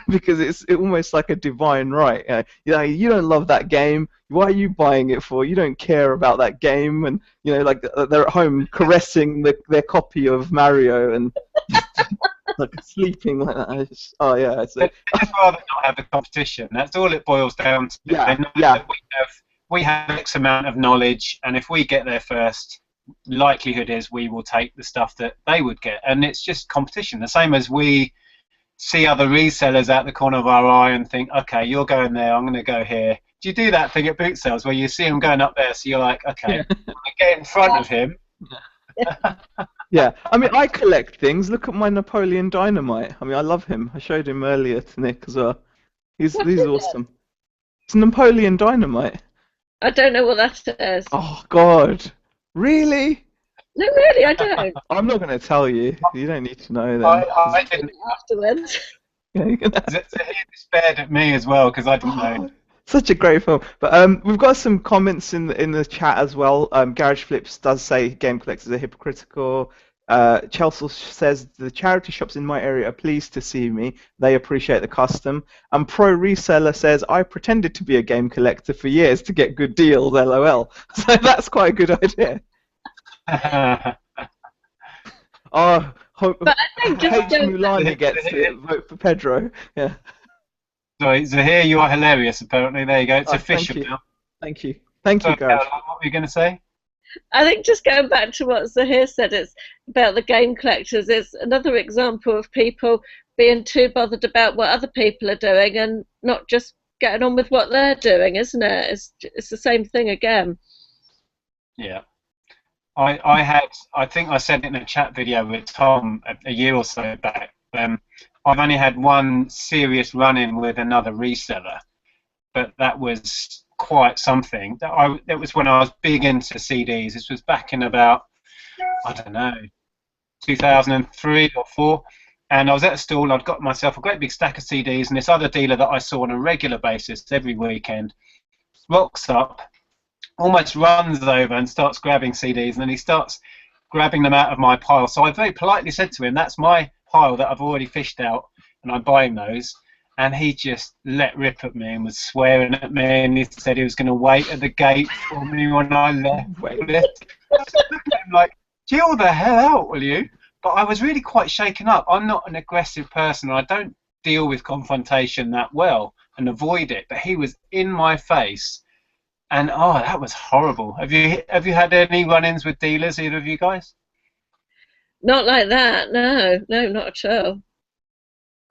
Because it's almost like a divine right. You know, you don't love that game. Why are you buying it for? You don't care about that game, and you know, like they're at home caressing their copy of Mario and like sleeping like that. Oh yeah, it's They'd rather not have the competition. That's all it boils down to. Yeah, They know yeah. that we have X amount of knowledge, and if we get there first, likelihood is we will take the stuff that they would get, and it's just competition. The same as we see other resellers out the corner of our eye and think, okay, you're going there, I'm going to go here. Do you do that thing at boot sales where you see them going up there, so you're like, okay, I get in front of him? Yeah, I mean, I collect things. Look at my Napoleon Dynamite. I mean, I love him. I showed him earlier to Nick as well. He's awesome. It's Napoleon Dynamite. I don't know what that is. Oh God, really? No, really, I don't. I'm not going to tell you. You don't need to know then. I didn't. Afterwards. Zahir despaired at me as well because I didn't know. Such a great film. But we've got some comments in the chat as well. Garage Flips does say game collectors are hypocritical. Chelsea says the charity shops in my area are pleased to see me. They appreciate the custom. And Pro Reseller says I pretended to be a game collector for years to get good deals. LOL. So that's quite a good idea. Oh, But I think just Mulani gets to vote for Pedro. Yeah. Sorry, Zahir, you are hilarious. Apparently, there you go. It's official now. Thank you, Garage. What were you going to say? I think just going back to what Zahir said, it's about the game collectors. It's another example of people being too bothered about what other people are doing and not just getting on with what they're doing, isn't it? It's the same thing again. Yeah. I think I said it in a chat video with Tom a year or so back. I've only had one serious run-in with another reseller, but that was quite something. That was when I was big into CDs. This was back in about, I don't know, 2003 or 4, And I was at a stall. I'd got myself a great big stack of CDs, and this other dealer that I saw on a regular basis every weekend rocks up, almost runs over and starts grabbing CDs, and then he starts grabbing them out of my pile. So I very politely said to him, "That's my pile that I've already fished out, and I'm buying those." And he just let rip at me and was swearing at me, and he said he was going to wait at the gate for me when I left. I just looked at him like, chill the hell out, will you? But I was really quite shaken up. I'm not an aggressive person, and I don't deal with confrontation that well and avoid it. But he was in my face, and oh, that was horrible. Have you had any run-ins with dealers, either of you guys? Not like that. No, no, not at all.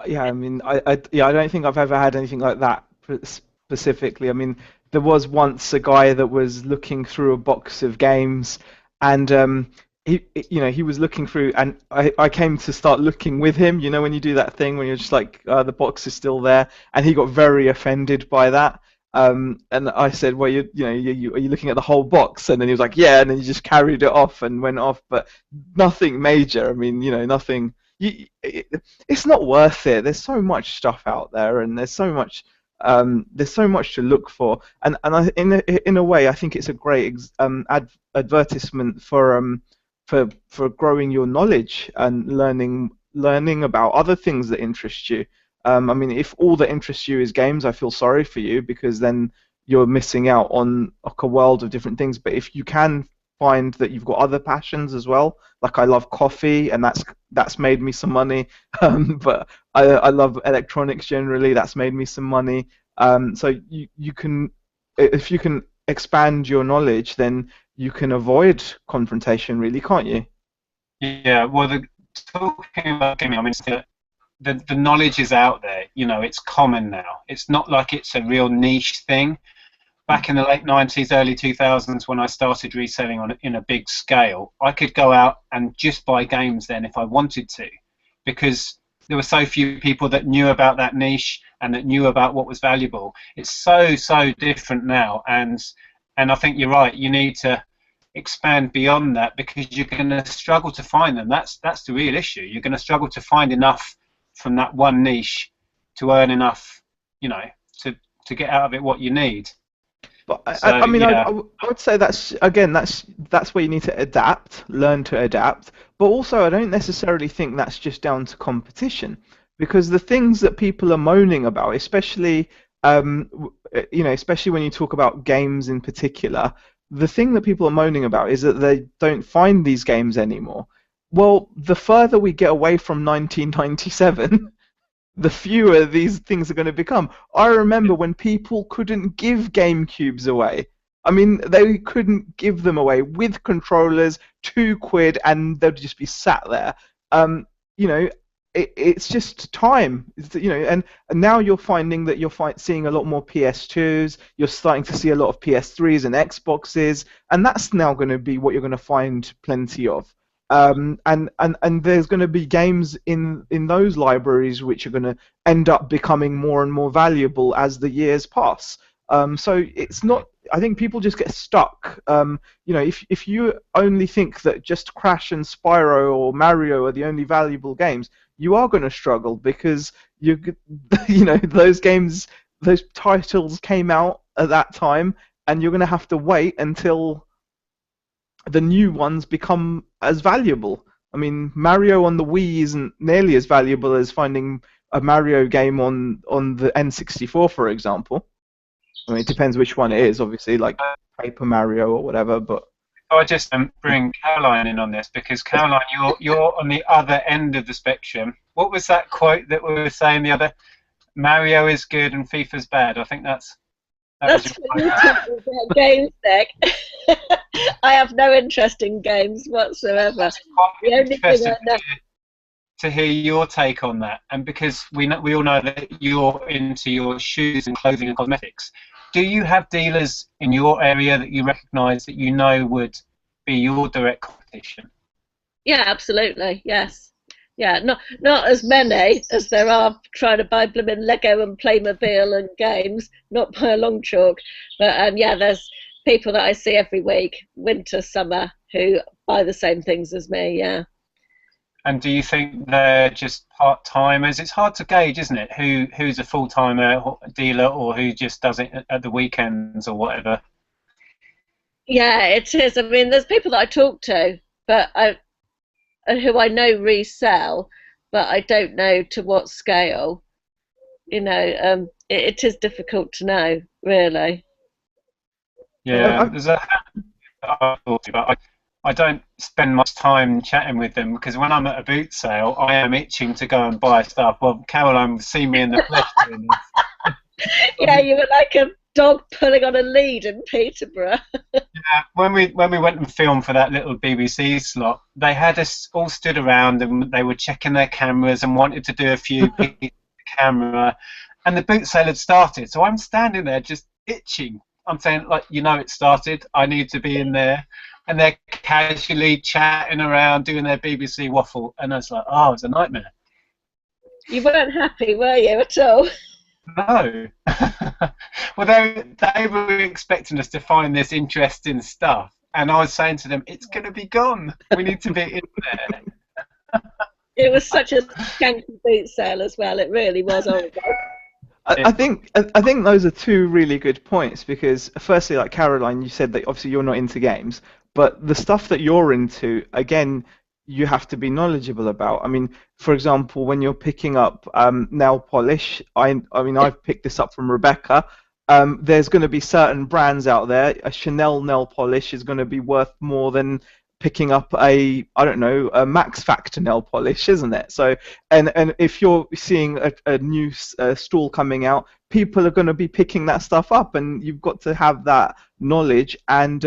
Yeah, I mean, I don't think I've ever had anything like that specifically. I mean, there was once a guy that was looking through a box of games, and he was looking through, and I came to start looking with him. You know, when you do that thing when you're just like, the box is still there, and he got very offended by that. And I said, well, are you looking at the whole box? And then he was like, yeah, and then he just carried it off and went off, but nothing major. I mean, nothing. It's not worth it. There's so much stuff out there, and there's so much to look for. And in a way, I think it's a great advertisement for growing your knowledge and learning about other things that interest you. I mean, if all that interests you is games, I feel sorry for you, because then you're missing out on like a world of different things. But if you can find that you've got other passions as well, like I love coffee, and that's made me some money. But I love electronics generally. That's made me some money. So you can, if you can expand your knowledge, then you can avoid confrontation, really, can't you? Yeah. Well, talking about gaming, I mean, the knowledge is out there. It's common now. It's not like it's a real niche thing. Back in the late 90s, early 2000s, when I started reselling in a big scale, I could go out and just buy games then if I wanted to, because there were so few people that knew about that niche and that knew about what was valuable. It's so different now, and I think you're right. You need to expand beyond that, because you're going to struggle to find them. That's the real issue. You're going to struggle to find enough from that one niche to earn enough, to get out of it what you need. But So, I mean, yeah. I would say that's where you need to learn to adapt. But also, I don't necessarily think that's just down to competition, because the things that people are moaning about, especially especially when you talk about games in particular, the thing that people are moaning about is that they don't find these games anymore. Well, the further we get away from 1997, the fewer these things are going to become. I remember when people couldn't give GameCubes away. I mean, they couldn't give them away with controllers, £2, and they'd just be sat there. It's just time. And now you're finding that you're seeing a lot more PS2s. You're starting to see a lot of PS3s and Xboxes, and that's now going to be what you're going to find plenty of. And there's going to be games in those libraries which are going to end up becoming more and more valuable as the years pass. So it's not. I think people just get stuck. If you only think that just Crash and Spyro or Mario are the only valuable games, you are going to struggle, because those games, those titles came out at that time, and you're going to have to wait until the new ones become as valuable. I mean, Mario on the Wii isn't nearly as valuable as finding a Mario game on the N64, for example. I mean, it depends which one it is, obviously, like Paper Mario or whatever. But I just bring Caroline in on this, because Caroline, you're on the other end of the spectrum. What was that quote that we were saying the other? Mario is good and FIFA's bad. I think that's when you're talking about games, Nick. I have no interest in games whatsoever. The only thing I know. To hear your take on that, and because we all know that you're into your shoes and clothing and cosmetics, do you have dealers in your area that you recognise that would be your direct competition? Yeah, absolutely. Yes. Yeah, not as many as there are trying to buy blooming Lego and Playmobil and games, not by a long chalk. But yeah, there's people that I see every week, winter, summer, who buy the same things as me. Yeah. And do you think they're just part-timers? It's hard to gauge, isn't it? Who's a full-timer dealer or who just does it at the weekends or whatever? Yeah, it is. I mean, there's people that I talk to, but who I know resell, but I don't know to what scale. It is difficult to know, really. Yeah, there's a I thought about. I don't spend much time chatting with them because when I'm at a boot sale, I am itching to go and buy stuff. Well, Caroline will see me in the flesh doing this. Yeah, you were like a dog pulling on a lead in Peterborough. Yeah, when we went and filmed for that little BBC slot, they had us all stood around and they were checking their cameras and wanted to do a few pieces of the camera, and the boot sale had started. So I'm standing there just itching. I'm saying, like, it started. I need to be in there. And they're casually chatting around, doing their BBC waffle, and I was like, oh, it's a nightmare. You weren't happy, were you, at all? No. Well, they were expecting us to find this interesting stuff, and I was saying to them, it's going to be gone. We need to be in there. It was such a skanky boot sale as well. It really was horrible. I think those are two really good points because firstly, like Caroline, you said that obviously you're not into games, but the stuff that you're into, again, you have to be knowledgeable about. I mean, for example, when you're picking up nail polish, I mean, I've picked this up from Rebecca. There's going to be certain brands out there. A Chanel nail polish is going to be worth more than picking up I don't know, a Max Factor nail polish, isn't it? So, and if you're seeing a new stall coming out, people are going to be picking that stuff up, and you've got to have that knowledge and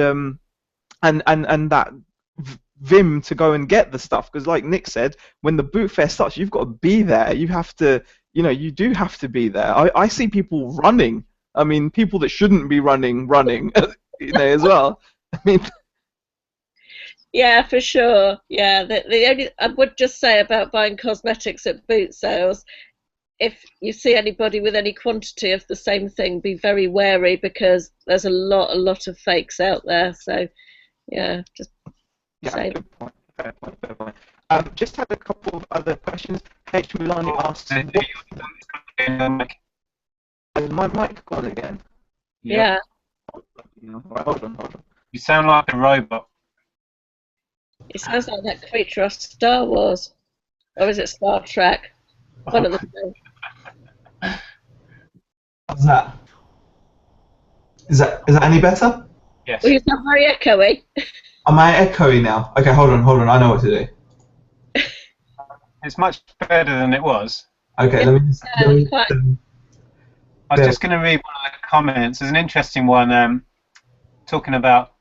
that vim to go and get the stuff. Because, like Nick said, when the boot fair starts, you've got to be there. You have to, you do have to be there. I see people running. I mean, people that shouldn't be running, as well. I mean. Yeah, for sure. Yeah, the only I would just say about buying cosmetics at boot sales, if you see anybody with any quantity of the same thing, be very wary because there's a lot of fakes out there. So, yeah, just say. Good point. Fair point. Fair point. Just had a couple of other questions. H. Milani asks, "Is my mic gone again?" Yeah. Right, hold on. You sound like a robot. It sounds like that creature off Star Wars. Or is it Star Trek? One of the two. How's that? Is that any better? Yes. Well, you sound very echoey. Am I echoey now? Okay, hold on. I know what to do. It's much better than it was. Okay, let me just. I was just going to read one of the comments. There's an interesting one.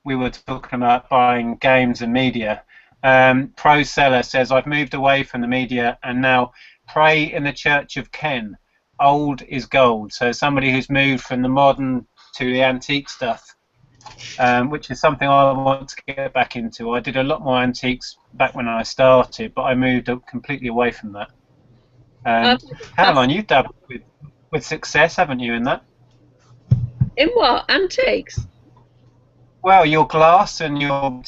We were talking about buying games and media. Pro Seller says, I've moved away from the media and now pray in the Church of Ken. Old is gold. So somebody who's moved from the modern to the antique stuff, which is something I want to get back into. I did a lot more antiques back when I started, but I moved completely away from that. Caroline, you've dabbled with success, haven't you, in that? In what? Antiques? Well, your glass and your...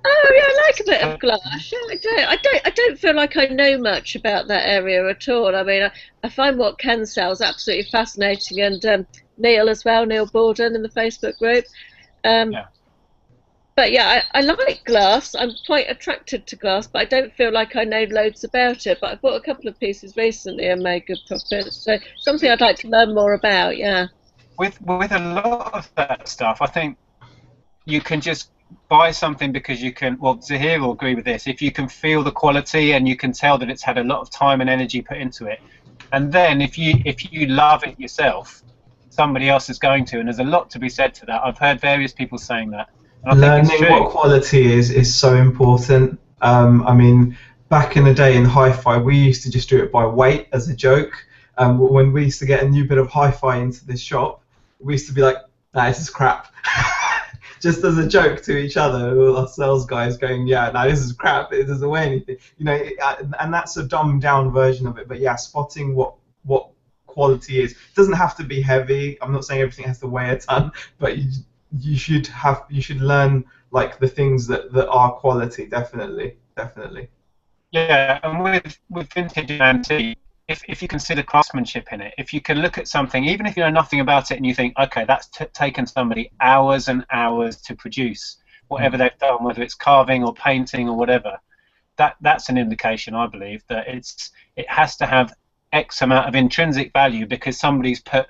Oh yeah, I like a bit of glass. Yeah, I do. I don't feel like I know much about that area at all. I mean, I find what Ken sells absolutely fascinating, and Neil as well, Neil Borden in the Facebook group. Yeah. But yeah, I like glass. I'm quite attracted to glass, but I don't feel like I know loads about it. But I bought a couple of pieces recently and made good profits. So something I'd like to learn more about. Yeah. With a lot of that stuff, I think you can just buy something because you can. Well, Zahir will agree with this. If you can feel the quality and you can tell that it's had a lot of time and energy put into it, and then if you love it yourself, somebody else is going to, and there's a lot to be said to that. I've heard various people saying that. And I think it's true. What quality is so important. I mean, back in the day in hi-fi, we used to just do it by weight as a joke. When we used to get a new bit of hi-fi into this shop, we used to be like, nah, this is crap. Just as a joke to each other, all our sales guys going, yeah, no, this is crap, it doesn't weigh anything. And that's a dumbed down version of it, but yeah, spotting what quality is. It doesn't have to be heavy. I'm not saying everything has to weigh a ton, but you should learn like the things that are quality, definitely. Yeah, and with vintage and antique, if you consider craftsmanship in it, if you can look at something, even if you know nothing about it, and you think, okay, that's taken somebody hours and hours to produce, whatever they've done, whether it's carving or painting or whatever, that's an indication, I believe, that it has to have X amount of intrinsic value because somebody's put,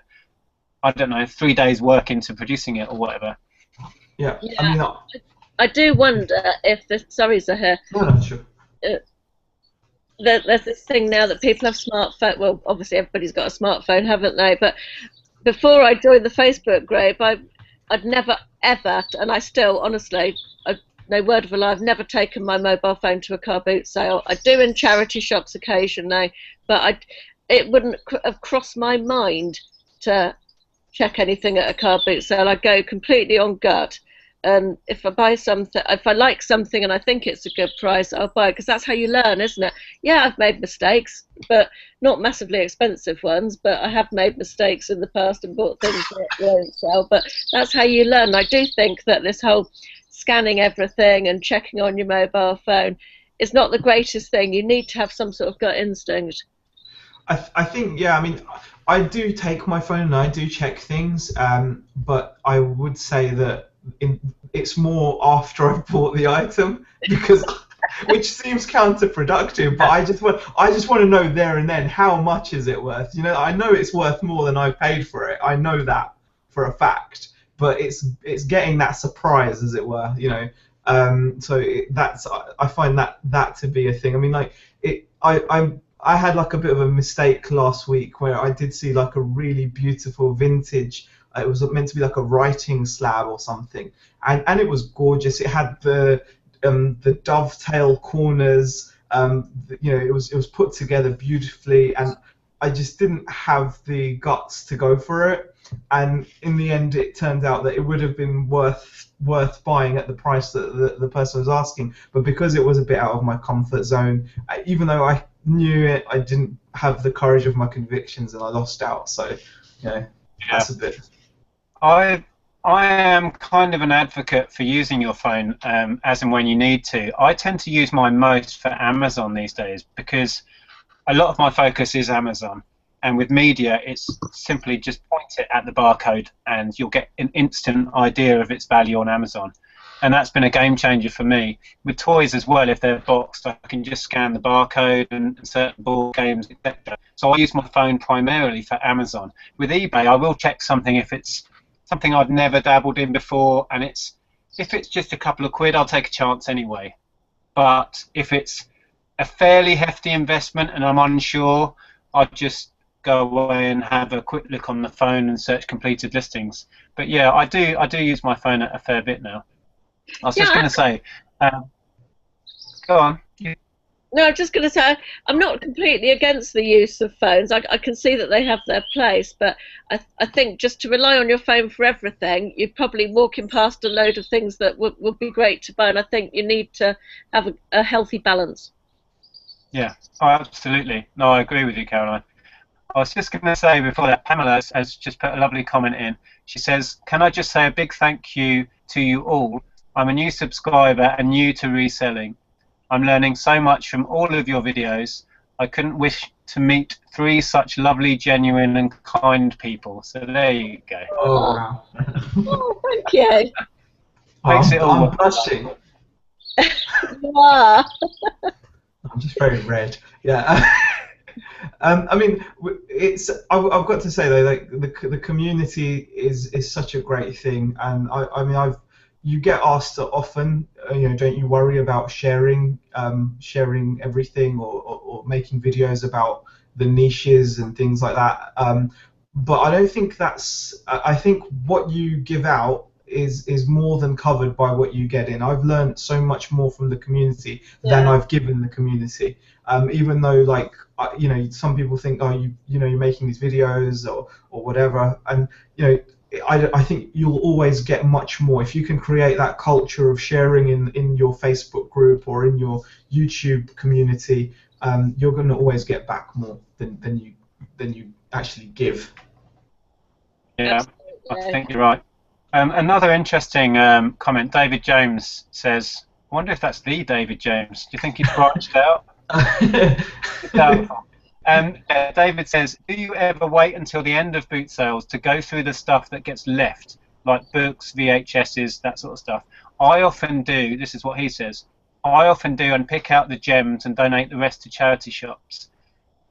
I don't know, 3 days work into producing it or whatever. Yeah, Yeah, I mean, I do wonder if the sorry, Zahir. no, sure. There's this thing now that people have smartphone. Well, obviously everybody's got a smartphone, haven't they? But before I joined the Facebook group, I'd never ever, and I still, honestly, no word of a lie, I've never taken my mobile phone to a car boot sale. I do in charity shops occasionally, but it wouldn't have crossed my mind to check anything at a car boot sale. I go completely on gut. And if I buy something, if I like something and I think it's a good price, I'll buy it because that's how you learn, isn't it? Yeah, I've made mistakes, but not massively expensive ones. But I have made mistakes in the past and bought things that won't sell. But that's how you learn. I do think that this whole scanning everything and checking on your mobile phone is not the greatest thing. You need to have some sort of gut instinct. I think, yeah, I mean, I do take my phone and I do check things, but I would say that it's more after I've bought the item, because which seems counterproductive, but I just want to know there and then, how much is it worth? You know, I know it's worth more than I paid for it. I know that for a fact, but it's getting that surprise, as it were. You know, I find that to be a thing. I mean, like I had like a bit of a mistake last week where I did see like a really beautiful vintage. It was meant to be like a writing slab or something, and it was gorgeous. It had the dovetail corners. You know, it was put together beautifully, and I just didn't have the guts to go for it. And in the end, it turned out that it would have been worth buying at the price that the person was asking. But because it was a bit out of my comfort zone, even though I knew it, I didn't have the courage of my convictions, and I lost out. So, you know, that's a bit. I am kind of an advocate for using your phone as and when you need to. I tend to use mine most for Amazon these days because a lot of my focus is Amazon. And with media, it's simply just point it at the barcode and you'll get an instant idea of its value on Amazon. And that's been a game changer for me. With toys as well, if they're boxed, I can just scan the barcode and certain board games, etc. So I use my phone primarily for Amazon. With eBay, I will check something if it's something I've never dabbled in before, and if it's just a couple of quid, I'll take a chance anyway. But if it's a fairly hefty investment and I'm unsure, I'll just go away and have a quick look on the phone and search completed listings. But yeah, I do use my phone a fair bit now. I was just going to say, go on. No, I'm just going to say I'm not completely against the use of phones. I can see that they have their place, but I think just to rely on your phone for everything, you're probably walking past a load of things that would be great to buy, and I think you need to have a healthy balance. Yeah, oh, absolutely. No, I agree with you, Caroline. I was just going to say before that, Pamela has just put a lovely comment in. She says, can I just say a big thank you to you all? I'm a new subscriber and new to reselling. I'm learning so much from all of your videos. I couldn't wish to meet 3 such lovely, genuine and kind people. So there you go. Oh, wow. Oh, thank you. Makes it all I'm blushing. You are. I'm just very red. Yeah. I mean, I've got to say though, like the community is such a great thing, and I mean you get asked often, you know, don't you worry about sharing everything or making videos about the niches and things like that. But I don't think that's. I think what you give out is more than covered by what you get in. I've learned so much more from the community than I've given the community. Even though, like, you know, some people think, oh, you know, you're making these videos or whatever, and you know, I think you'll always get much more if you can create that culture of sharing in your Facebook group or in your YouTube community. You're going to always get back more than you actually give. Yeah, I think you're right. Another interesting comment, David James says, I wonder if that's the David James. Do you think he's branched out? Doubtful. David says, do you ever wait until the end of boot sales to go through the stuff that gets left, like books, VHSs, that sort of stuff? I often do. This is what he says. I often do and pick out the gems and donate the rest to charity shops.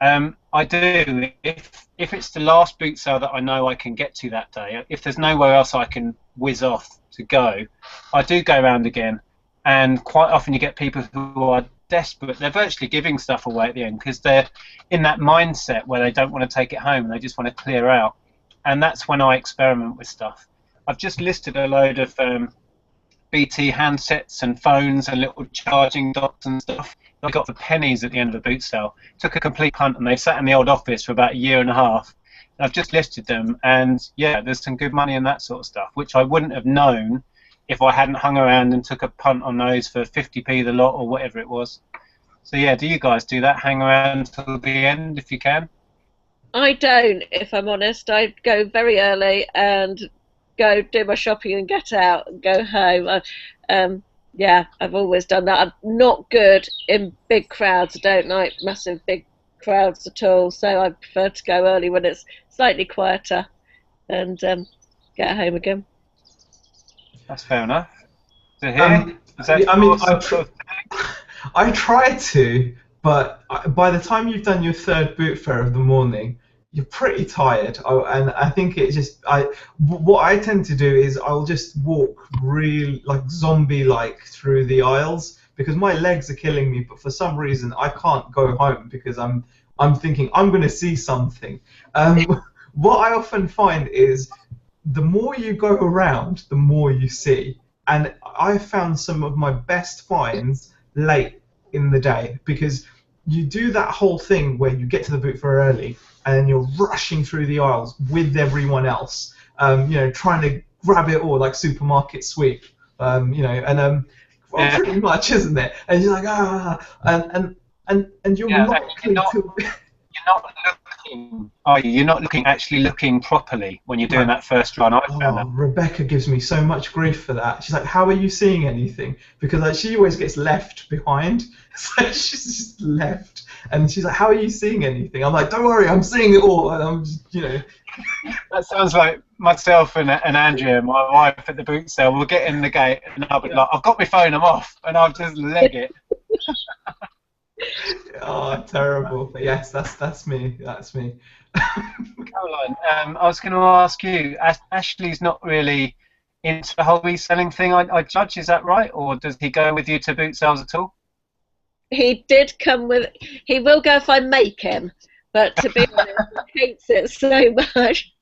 I do. If it's the last boot sale that I know I can get to that day, if there's nowhere else I can whiz off to go, I do go around again. And quite often you get people who are desperate. They're virtually giving stuff away at the end because they're in that mindset where they don't want to take it home and they just want to clear out. And that's when I experiment with stuff. I've just listed a load of BT handsets and phones and little charging docks and stuff I got for pennies at the end of a boot sale. Took a complete punt and they sat in the old office for about a year and a half. I've just listed them, and yeah, there's some good money in that sort of stuff, which I wouldn't have known if I hadn't hung around and took a punt on those for 50p the lot or whatever it was. So yeah, do you guys do that? Hang around till the end if you can? I don't, if I'm honest. I go very early and go do my shopping and get out and go home. Yeah, I've always done that. I'm not good in big crowds. I don't like massive big crowds at all, so I prefer to go early when it's slightly quieter and get home again. That's fair enough. So here, I mean, I try to, but by the time you've done your third boot fair of the morning, you're pretty tired. And I think it just, what I tend to do is I'll just walk really like zombie-like through the aisles because my legs are killing me. But for some reason, I can't go home because I'm thinking I'm going to see something. What I often find is the more you go around, the more you see. And I found some of my best finds late in the day because you do that whole thing where you get to the boot fair early and you're rushing through the aisles with everyone else, trying to grab it all like supermarket sweep, pretty much, isn't it? And you're like, and you're not You're not looking, are you? You're not actually looking properly when you're doing that first run. I found that. Rebecca gives me so much grief for that. She's like, how are you seeing anything? Because she always gets left behind. So she's just left. And she's like, how are you seeing anything? I'm like, don't worry, I'm seeing it all. And I'm just, That sounds like myself and Andrea, my wife at the boot sale. We'll get in the gate and I'll be like, I've got my phone, I'm off. And I'll just leg it. Oh, terrible. But yes, that's me. That's me. Caroline, I was going to ask you, Ashley's not really into the whole reselling thing, I judge, is that right? Or does he go with you to boot sales at all? He did come with. He will go if I make him, but to be honest, he hates it so much.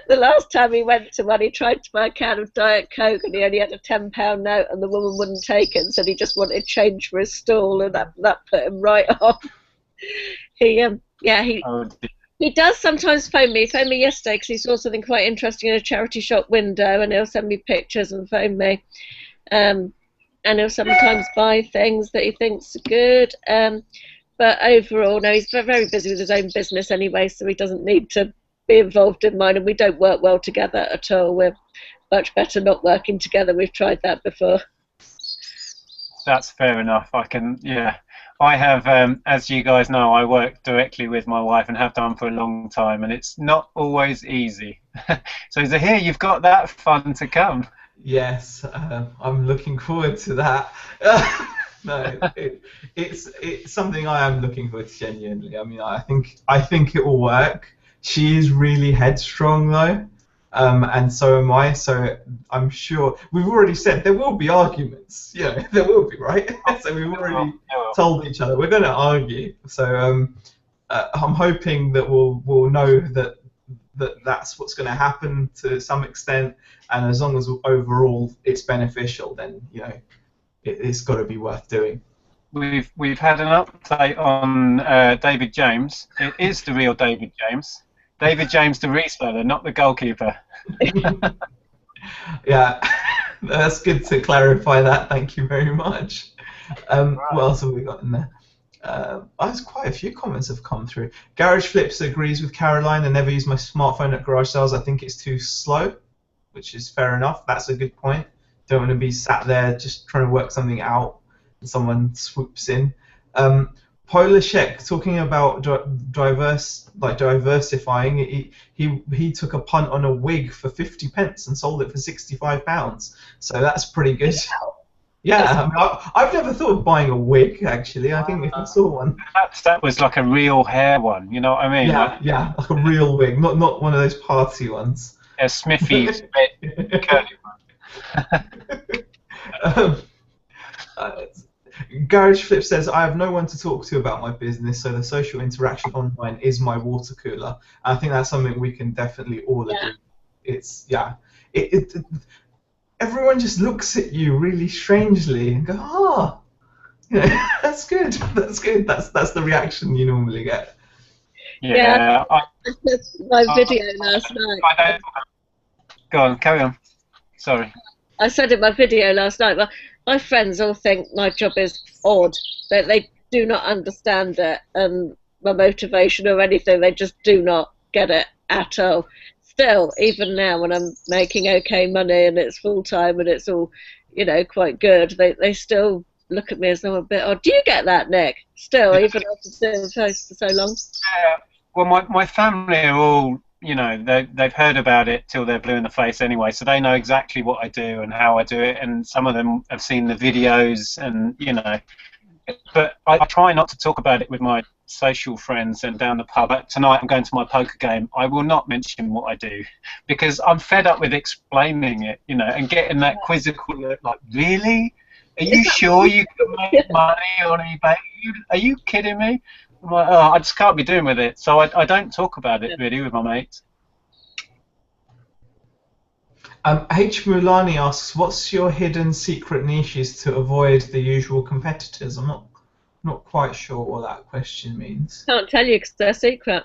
The last time he went to one, he tried to buy a can of Diet Coke and he only had a £10 note, and the woman wouldn't take it and said he just wanted change for his stall, and that put him right off. He does sometimes phone me. He phoned me yesterday because he saw something quite interesting in a charity shop window, and he'll send me pictures and phone me. And he'll sometimes buy things that he thinks are good. But overall, no, he's very busy with his own business anyway, so he doesn't need to be involved in mine, and we don't work well together at all. We're much better not working together. We've tried that before. That's fair enough. I have, as you guys know, I work directly with my wife and have done for a long time, and it's not always easy. So here you've got that fun to come. Yes, I'm looking forward to that. No, it's something I am looking forward to genuinely. I mean, I think it will work. She is really headstrong though, and so am I. So I'm sure we've already said there will be arguments. There will be, right? So we've already told each other we're going to argue. So I'm hoping that we'll know that's what's going to happen to some extent, and as long as overall it's beneficial, then it's got to be worth doing. We've had an update on David James. It is the real David James. David James, the reseller, not the goalkeeper. Yeah, that's good to clarify that. Thank you very much. What else have we got in there? There's quite a few comments have come through. Garage Flips agrees with Caroline. I never use my smartphone at garage sales. I think it's too slow, which is fair enough. That's a good point. Don't want to be sat there just trying to work something out and someone swoops in. Polashek talking about diversifying. He took a punt on a wig for 50p and sold it for £65. So that's pretty good. Yeah, I mean, I've never thought of buying a wig actually. I think if I saw one. That was like a real hair one. You know what I mean? Yeah, Like, yeah, like a real wig, not one of those party ones. a Smithy's red curly one. um, uh, Garage Flip says, I have no one to talk to about my business, so the social interaction online is my water cooler. I think that's something we can definitely all agree. It's, everyone just looks at you really strangely and go, ah, you know, that's good, that's good. That's the reaction you normally get. Yeah. I said my video last night. Go on, carry on. Sorry. I said in my video last night, well, my friends all think my job is odd, that they do not understand it and my motivation or anything. They just do not get it at all. Still, even now when I'm making okay money and it's full time and it's all, you know, quite good, they still look at me as though I'm a bit odd. Do you get that, Nick? Still, even after doing the post for so long? Yeah. Well, my family are all, you know, they've heard about it till they're blue in the face anyway, so they know exactly what I do and how I do it, and some of them have seen the videos, and you know, but I try not to talk about it with my social friends and down the pub. But tonight I'm going to my poker game. I will not mention what I do because I'm fed up with explaining it, you know, and getting that quizzical look like, really? Are you sure you can make money on eBay? Are you kidding me? I'm like, oh, I just can't be doing with it, so I don't talk about it really with my mates. H. Mulani asks, what's your hidden secret niches to avoid the usual competitors? I'm not quite sure what that question means. Can't tell you because they're secret.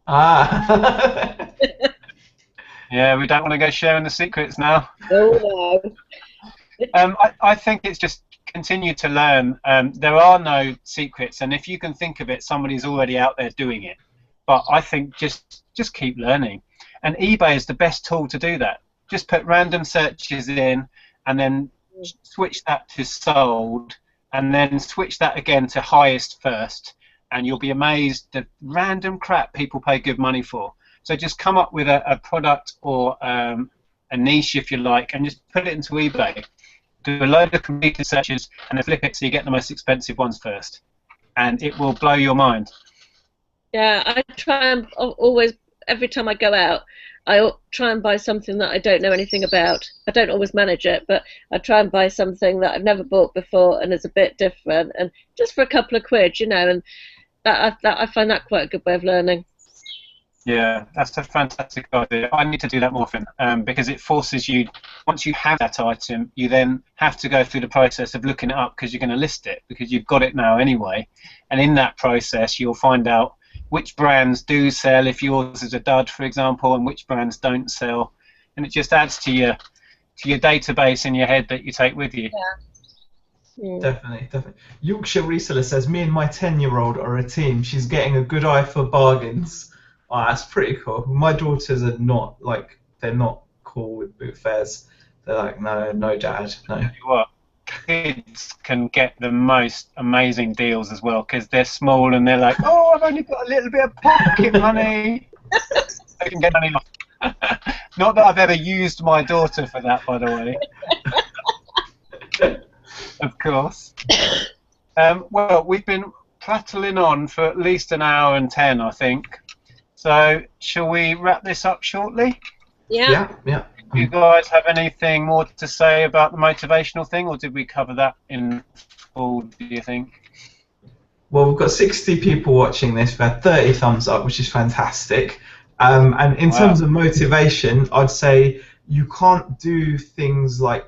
Ah. Yeah, we don't want to go sharing the secrets now. Oh no. I think it's just continue to learn. There are no secrets, and if you can think of it, somebody's already out there doing it. But I think just keep learning, and eBay is the best tool to do that. Just put random searches in, and then switch that to sold, and then switch that again to highest first, and you'll be amazed the random crap people pay good money for. So just come up with a product or a niche, if you like, and just put it into eBay. Do a load of completed searches and then flip it so you get the most expensive ones first, and it will blow your mind. Yeah, I try and always, every time I go out, I try and buy something that I don't know anything about. I don't always manage it, but I try and buy something that I've never bought before and is a bit different, and just for a couple of quid, you know, and I find that quite a good way of learning. Yeah, that's a fantastic idea. I need to do that more often because it forces you, once you have that item, you then have to go through the process of looking it up because you're going to list it because you've got it now anyway. And in that process, you'll find out which brands do sell if yours is a dud, for example, and which brands don't sell. And it just adds to your database in your head that you take with you. Yeah. Definitely. Yorkshire Reseller says, me and my 10-year-old are a team. She's getting a good eye for bargains. Oh, that's pretty cool. My daughters are not, like, they're not cool with boot fairs. They're like, no, Dad, no. Tell you what, kids can get the most amazing deals as well because they're small and they're like, oh, I've only got a little bit of pocket money. They can get money off. Not that I've ever used my daughter for that, by the way. Of course. Well, we've been prattling on for at least an hour and 10, I think. So, shall we wrap this up shortly? Yeah. Yeah. Do you guys have anything more to say about the motivational thing, or did we cover that in full, do you think? Well, we've got 60 people watching this. We've had 30 thumbs up, which is fantastic. And in terms of motivation, I'd say you can't do things like...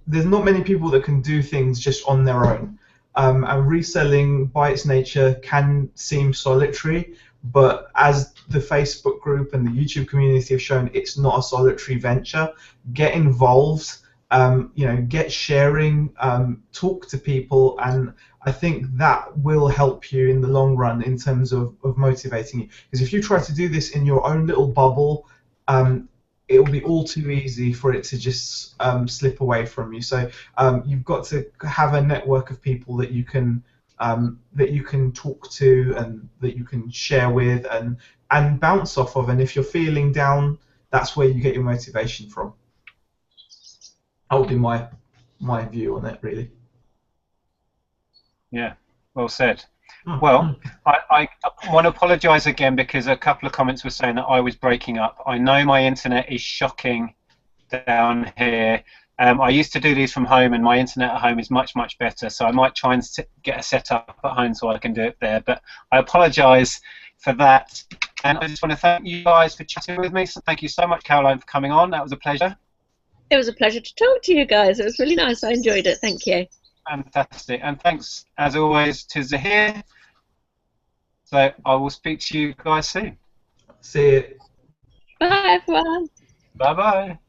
There's not many people that can do things just on their own. And reselling, by its nature, can seem solitary, but as the Facebook group and the YouTube community have shown, it's not a solitary venture. Get involved, get sharing, talk to people, and I think that will help you in the long run in terms of motivating you. Because if you try to do this in your own little bubble, it will be all too easy for it to just slip away from you. So you've got to have a network of people that you can that you can talk to and that you can share with and bounce off of. And if you're feeling down, that's where you get your motivation from. That would be my view on it, really. Yeah, well said. Well, I want to apologise again because a couple of comments were saying that I was breaking up. I know my internet is shocking down here. I used to do these from home, and my internet at home is much better. So I might try and get a setup at home so I can do it there. But I apologise for that, and I just want to thank you guys for chatting with me. So thank you so much, Caroline, for coming on. That was a pleasure. It was a pleasure to talk to you guys. It was really nice. I enjoyed it. Thank you. Fantastic, and thanks as always to Zahir. So I will speak to you guys soon. See you. Bye, everyone. Bye bye.